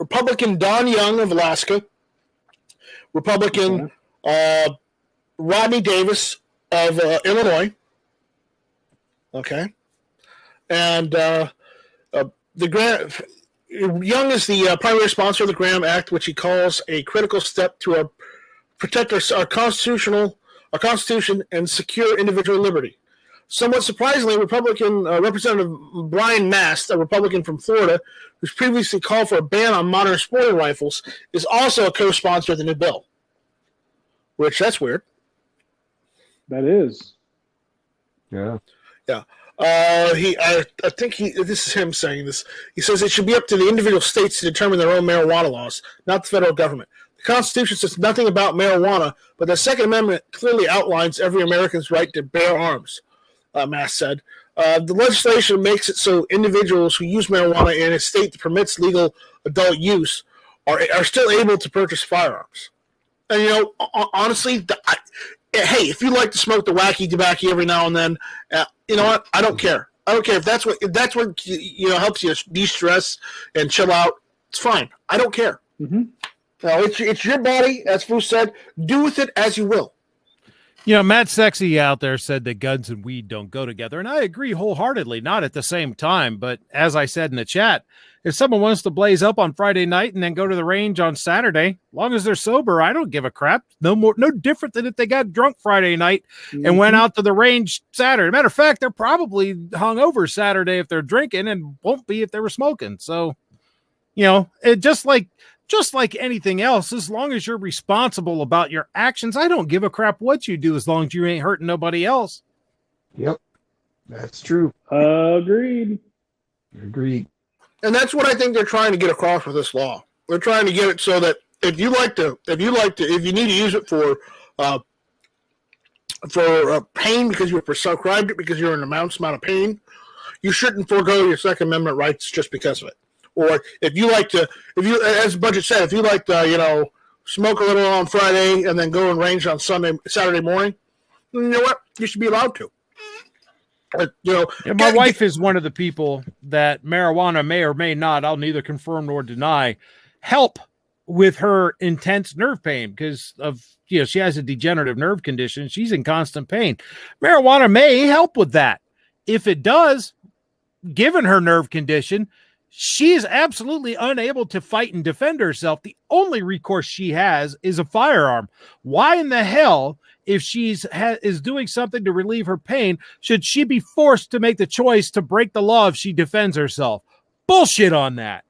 Republican Don Young of Alaska, Republican Rodney Davis of Illinois. Okay. And Young is the primary sponsor of the Graham Act, which he calls a critical step to protect our Constitution and secure individual liberty. Somewhat surprisingly, Republican Representative Brian Mast, a Republican from Florida, who's previously called for a ban on modern sporting rifles, is also a co-sponsor of the new bill. Which, that's weird. That is. Yeah. Yeah. I think this is him saying this. He says it should be up to the individual states to determine their own marijuana laws, not the federal government. The Constitution says nothing about marijuana, but the Second Amendment clearly outlines every American's right to bear arms, Mass said. The legislation makes it so individuals who use marijuana in a state that permits legal adult use are still able to purchase firearms. And, honestly, hey, if you like to smoke the wacky tobacco every now and then, you know what? I don't care. I don't care if that's what helps you de-stress and chill out. It's fine. I don't care. Mm-hmm. It's your body, as Fu said. Do with it as you will. Matt Sexy out there said that guns and weed don't go together, and I agree wholeheartedly, not at the same time. But as I said in the chat, if someone wants to blaze up on Friday night and then go to the range on Saturday, as long as they're sober, I don't give a crap. No different than if they got drunk Friday night and went out to the range Saturday. Matter of fact, they're probably hungover Saturday if they're drinking and won't be if they were smoking. So, it just like anything else, as long as you're responsible about your actions, I don't give a crap what you do as long as you ain't hurting nobody else. Yep, that's true. Agreed. And that's what I think they're trying to get across with this law. They're trying to get it so that if you need to use it for pain because you prescribed it because you're in an amount of pain, you shouldn't forego your Second Amendment rights just because of it. Or if you, as Budget said, if you like to, smoke a little on Friday and then go and range on Saturday morning, you know what? You should be allowed to. My wife is one of the people that marijuana may or may not, I'll neither confirm nor deny, help with her intense nerve pain because of, she has a degenerative nerve condition. She's in constant pain. Marijuana may help with that. If it does, given her nerve condition, she is absolutely unable to fight and defend herself. The only recourse she has is a firearm. Why in the hell, if she's is doing something to relieve her pain, should she be forced to make the choice to break the law if she defends herself? Bullshit on that.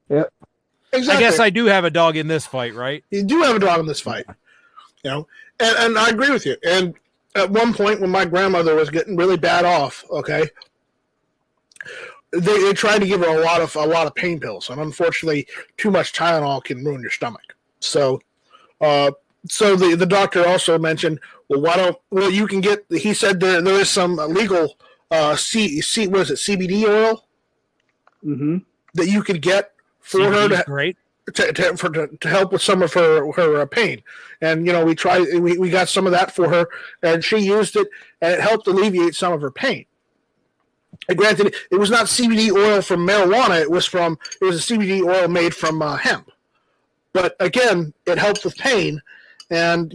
Yep. Exactly. I guess I do have a dog in this fight, right? You do have a dog in this fight. And I agree with you. And at one point when my grandmother was getting really bad off, okay, they tried to give her a lot of pain pills, and unfortunately, too much Tylenol can ruin your stomach. So, the doctor also mentioned, you can get. He said there is some legal CBD oil that you could get for CBD her great. To help with some of her pain. And we got some of that for her, and she used it, and it helped alleviate some of her pain. And granted, it was not CBD oil from marijuana. It was a CBD oil made from hemp. But again, it helped with pain. And,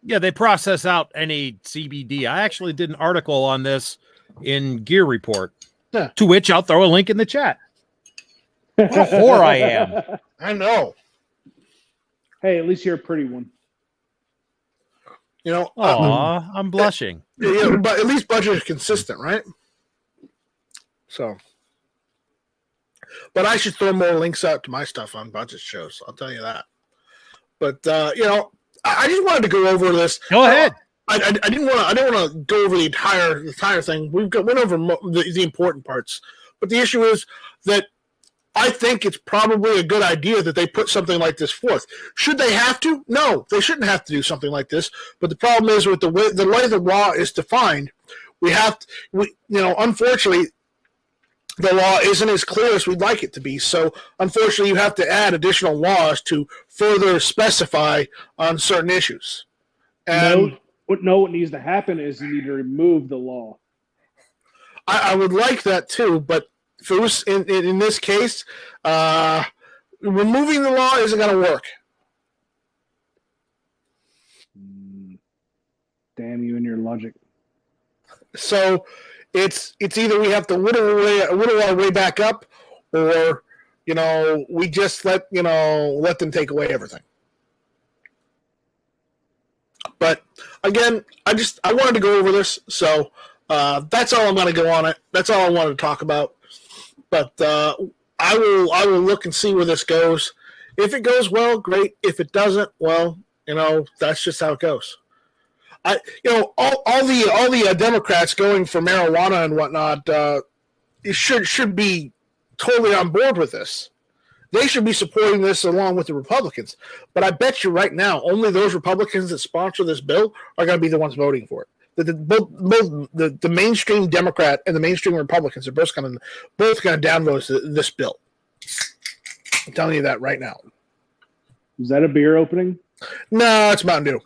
yeah, they process out any CBD. I actually did an article on this in Gear Report, to which I'll throw a link in the chat. What a whore I am. I know. Hey, at least you're a pretty one. Aw, I'm blushing. Yeah, but at least Budget is consistent, right? So, but I should throw more links out to my stuff on Budget shows. I'll tell you that. But I just wanted to go over this. Go ahead. I didn't want to go over the entire thing. Went over the important parts. But the issue is that I think it's probably a good idea that they put something like this forth. Should they have to? No, they shouldn't have to do something like this. But the problem is with the way the law is defined, unfortunately, the law isn't as clear as we'd like it to be. So, unfortunately, you have to add additional laws to further specify on certain issues. And what needs to happen is you need to remove the law. I would like that too, but if it was in this case, removing the law isn't going to work. Damn you and your logic. So it's either we have to whittle our way back up, or we just let them take away everything. But again, I wanted to go over this, so that's all I'm going to go on it. That's all I wanted to talk about. But I will look and see where this goes. If it goes well, great. If it doesn't, well, that's just how it goes. All the Democrats going for marijuana and whatnot should be totally on board with this. They should be supporting this along with the Republicans. But I bet you right now, only those Republicans that sponsor this bill are going to be the ones voting for it. The mainstream Democrat and the mainstream Republicans are both going to downvote this bill. I'm telling you that right now. Is that a beer opening? No, it's Mountain Dew.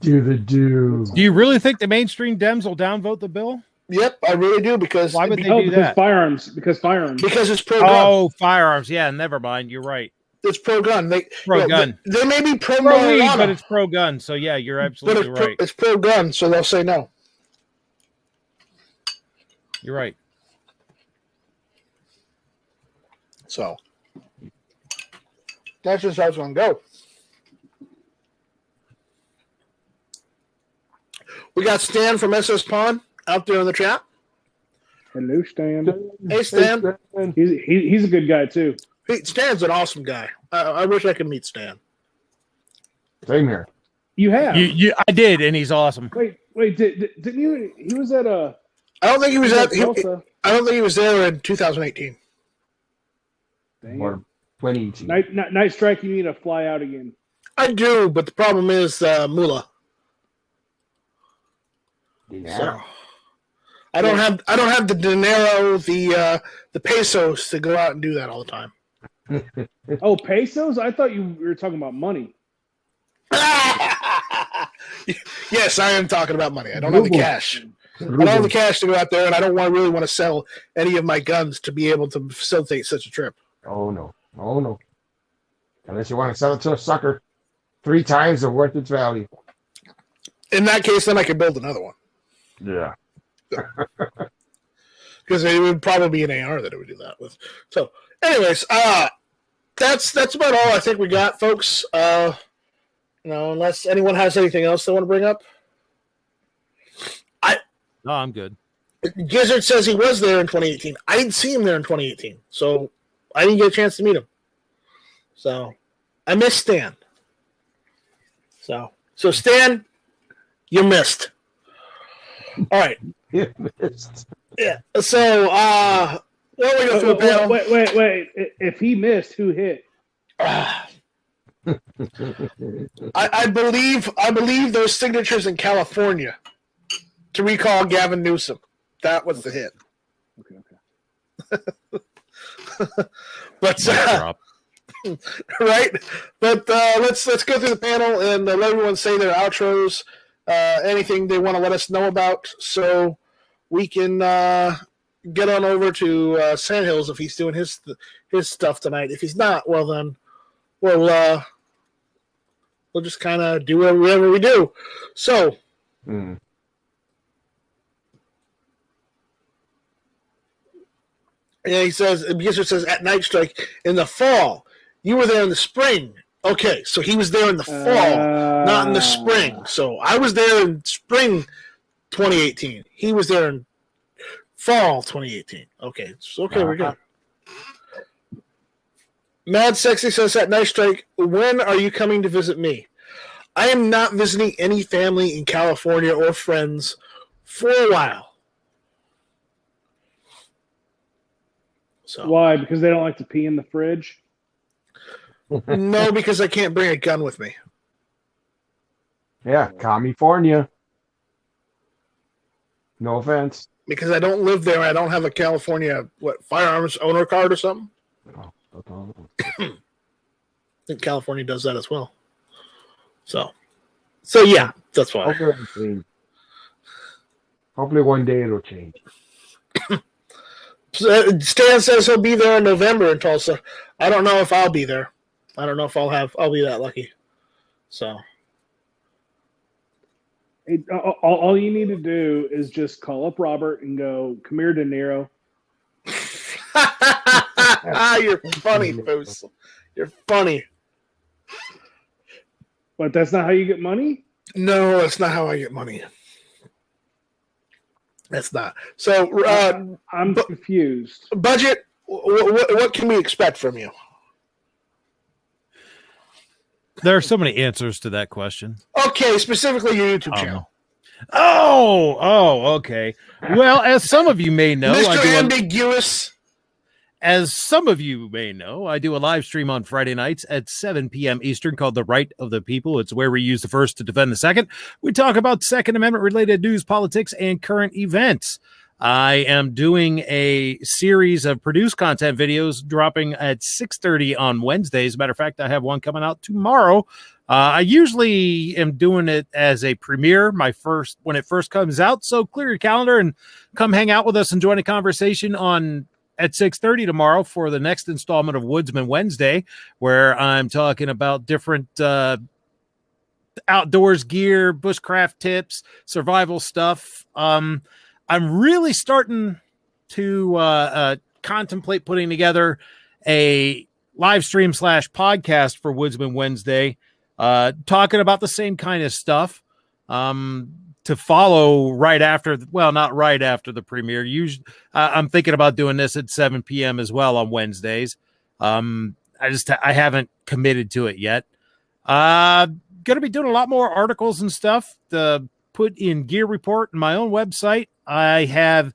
Do you really think the mainstream Dems will downvote the bill? Yep, I really do, because why would they do that? Firearms. Because it's pro-gun. Oh, firearms. Yeah, never mind. You're right. It's pro-gun. Pro-gun. They may be pro-weed, but it's pro-gun. So yeah, you're absolutely right. It's pro-gun, so they'll say no. You're right. So that's just how it's going to go. We got Stan from SS Pawn out there in the chat. Hello, Stan. Hey, Stan. He's a good guy too. Stan's an awesome guy. I wish I could meet Stan. Same here. You have. I did, and he's awesome. Wait. Didn't you? He was at a. I don't think he was at. I don't think he was there in 2018. Damn. 2018. Night Strike. You need to fly out again. I do, but the problem is Mula. Yeah. So, I don't have the dinero, the pesos to go out and do that all the time. Oh, pesos? I thought you were talking about money. Yes, I am talking about money. I don't have the cash. I don't have the cash to go out there, and I don't really want to sell any of my guns to be able to facilitate such a trip. Oh no. Unless you want to sell it to a sucker 3 times the worth its value. In that case, then I could build another one. Yeah. Because it would probably be an AR that it would do that with. So, anyways, that's about all I think we got, folks. Unless anyone has anything else they want to bring up. No, I'm good. Gizzard says he was there in 2018. I didn't see him there in 2018, so I didn't get a chance to meet him. So I missed Stan. So Stan, you missed. All right. You missed. Yeah. So well, we go through a panel. Wait. If he missed, who hit? I believe those signatures in California to recall Gavin Newsom. That was the hit. Okay. But right. But let's go through the panel and let everyone say their outros. Anything they want to let us know about, so we can get on over to Sandhills if he's doing his stuff tonight. If he's not, well then we'll just kind of do whatever we do. So. Yeah, he says, Gizzard says, at Night Strike in the fall. You were there in the spring. Okay, so he was there in the fall, not in the spring. So I was there in spring 2018. He was there in fall 2018. Okay, we're good. Mad Sexy says, at Night Strike, when are you coming to visit me? I am not visiting any family in California or friends for a while. So. Why? Because they don't like to pee in the fridge? No, because I can't bring a gun with me. Yeah, California. No offense. Because I don't live there. I don't have a California firearms owner card or something. I think California does that as well. So yeah, that's why. Hopefully one day it'll change. Stan says he'll be there in November in Tulsa. I don't know if I'll be there. I don't know if I'll be that lucky. So all you need to do is just call up Robert and go, come here, De Niro. You're funny, Foos. You're funny. But that's not how you get money? No, that's not how I get money. That's not. So I'm confused. Budget, what can we expect from you? There are so many answers to that question. Okay, specifically your YouTube channel. Oh, okay. Well, as some of you may know, Mr. Ambiguous. As some of you may know, I do a live stream on Friday nights at 7 p.m. Eastern called The Right of the People. It's where we use the first to defend the second. We talk about Second Amendment-related news, politics, and current events. I am doing a series of produced content videos dropping at 6:30 on Wednesdays. As a matter of fact, I have one coming out tomorrow I usually am doing it as a premiere, when it first comes out. So clear your calendar and come hang out with us and join a conversation at 6:30 tomorrow for the next installment of Woodsman Wednesday, where I'm talking about different outdoors gear, bushcraft tips, survival stuff. I'm really starting to contemplate putting together a live stream / podcast for Woodsman Wednesday, talking about the same kind of stuff, to follow not right after the premiere. Usually, I'm thinking about doing this at 7 p.m. as well on Wednesdays. I haven't committed to it yet. Going to be doing a lot more articles and stuff to put in Gear Report and my own website. I have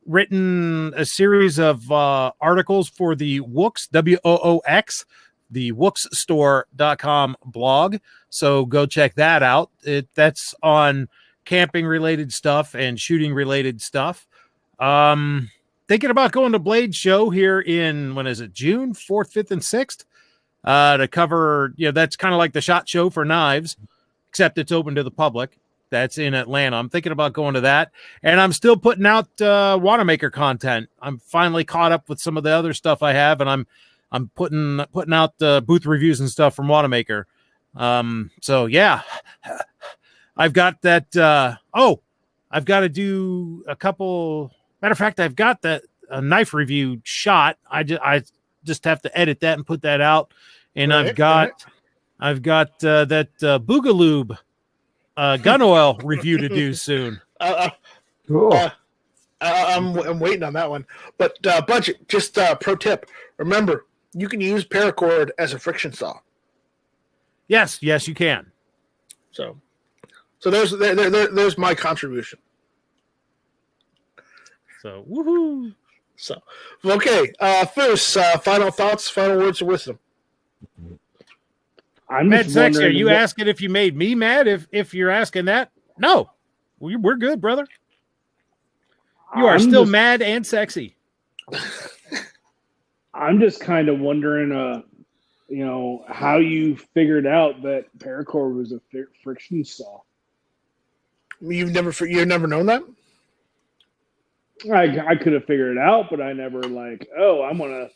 written a series of articles for the Wooks, WOOX, the wooksstore.com blog. So go check that out. That's on camping related stuff and shooting related stuff. Thinking about going to Blade Show here in, June 4th, 5th, and 6th. To cover, that's kind of like the SHOT Show for knives, except it's open to the public. That's in Atlanta. I'm thinking about going to that, and I'm still putting out Wanamaker content. I'm finally caught up with some of the other stuff I have, and I'm putting out the booth reviews and stuff from Wanamaker. So yeah, I've got that. I've got to do a couple. Matter of fact, I've got a knife review shot. I just have to edit that and put that out. And right, I've got that Boogaloo gun oil review to do soon. Cool. I'm waiting on that one. But Budget, just pro tip. Remember, you can use paracord as a friction saw. Yes, you can. So there's my contribution. So woohoo. So, okay, Foos, final thoughts, final words of wisdom. I'm mad sexy. Are you asking if you made me mad? If you're asking that, no, we're good, brother. You are still mad and sexy. I'm just kind of wondering, how you figured out that paracord was a friction saw. You've never known that? I could have figured it out, but I never I'm going to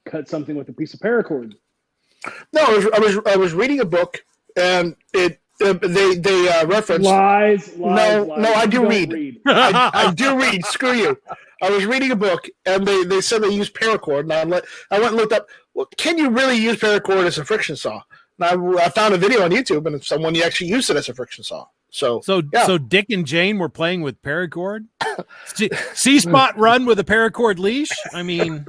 cut something with a piece of paracord. No, I was reading a book, and they reference lies. No, I do read. I do read. Screw you. I was reading a book, and they said they use paracord. And I went and looked up. Well, can you really use paracord as a friction saw? And I found a video on YouTube, and someone actually used it as a friction saw. So Dick and Jane were playing with paracord. C-Spot run with a paracord leash. I mean,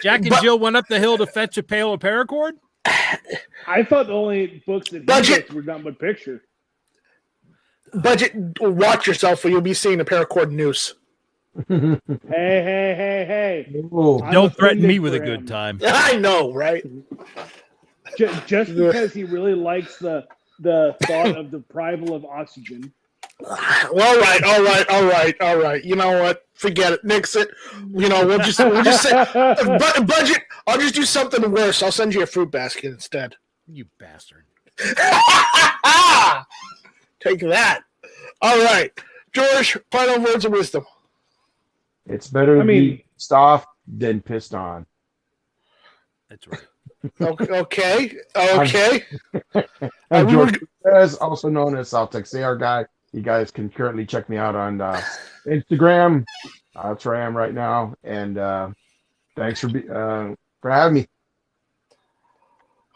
Jack and Jill went up the hill to fetch a pail of paracord. I thought the only books that Budget were done with picture. Budget, watch yourself, or you'll be seeing a paracord noose. Hey! Don't threaten me with a good time. I know, right? Just because he really likes the thought of the deprival of oxygen. All right. You know what? Forget it. Nix it. We'll just say, Budget. I'll just do something worse. I'll send you a fruit basket instead. You bastard. Take that. All right, George. Final words of wisdom. It's better to be pissed off than pissed on. That's right. Okay. I'm George, also known as South Texas AR Guy. You guys can currently check me out on Instagram. That's where I am right now. And thanks for having me.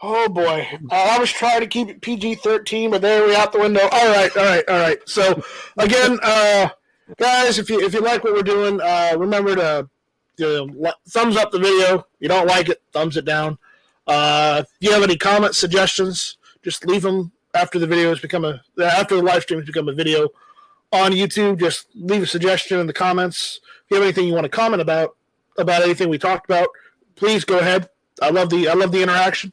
Oh boy, I was trying to keep it PG-13, but there we out the window. All right. So again, guys, if you like what we're doing, remember to thumbs up the video. If you don't like it, thumbs it down. If you have any comments, suggestions, just leave them after the video after the live stream has become a video on YouTube. Just leave a suggestion in the comments. If you have anything you want to comment about anything we talked about, please go ahead. I love the interaction.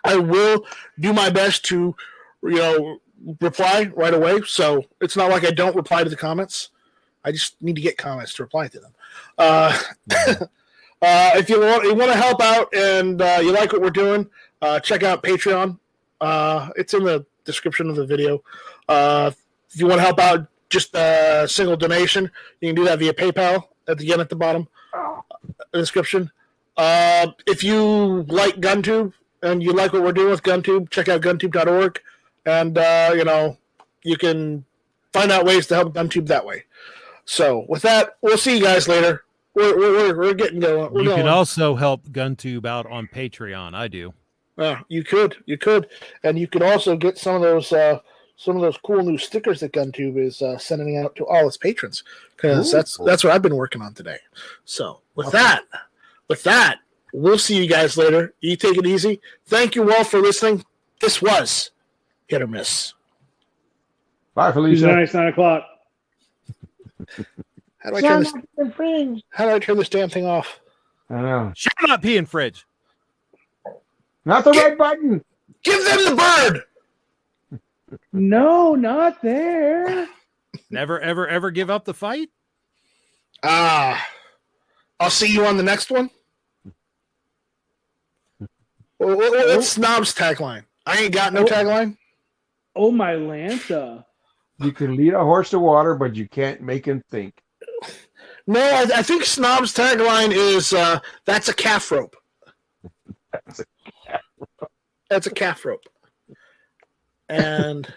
I will do my best to, reply right away. So it's not like I don't reply to the comments. I just need to get comments to reply to them. If you want to help out and you like what we're doing, check out Patreon. It's in the description of the video. If you want to help out, just a single donation, you can do that via PayPal at the bottom the description. If you like GunTube and you like what we're doing with GunTube, check out guntube.org, and you can find out ways to help GunTube that way. So with that, we'll see you guys later. We're getting going. You can also help GunTube out on Patreon. I do. You could, and you could also get some of those cool new stickers that GunTube is sending out to all its patrons, because that's what I've been working on today. So with that, we'll see you guys later. You take it easy. Thank you all for listening. This was Hit or Miss. Bye, Felicia. Tuesday night, 9 o'clock. How do I turn this damn thing off? I know. Shut up, pee in fridge. Not the right button. Give them the bird. No, not there. Never, ever, ever give up the fight? I'll see you on the next one. What's Snob's tagline? I ain't got no tagline. Oh, my Lanta. You can lead a horse to water, but you can't make him think. No, I think Snob's tagline is that's a calf rope. That's a calf rope. And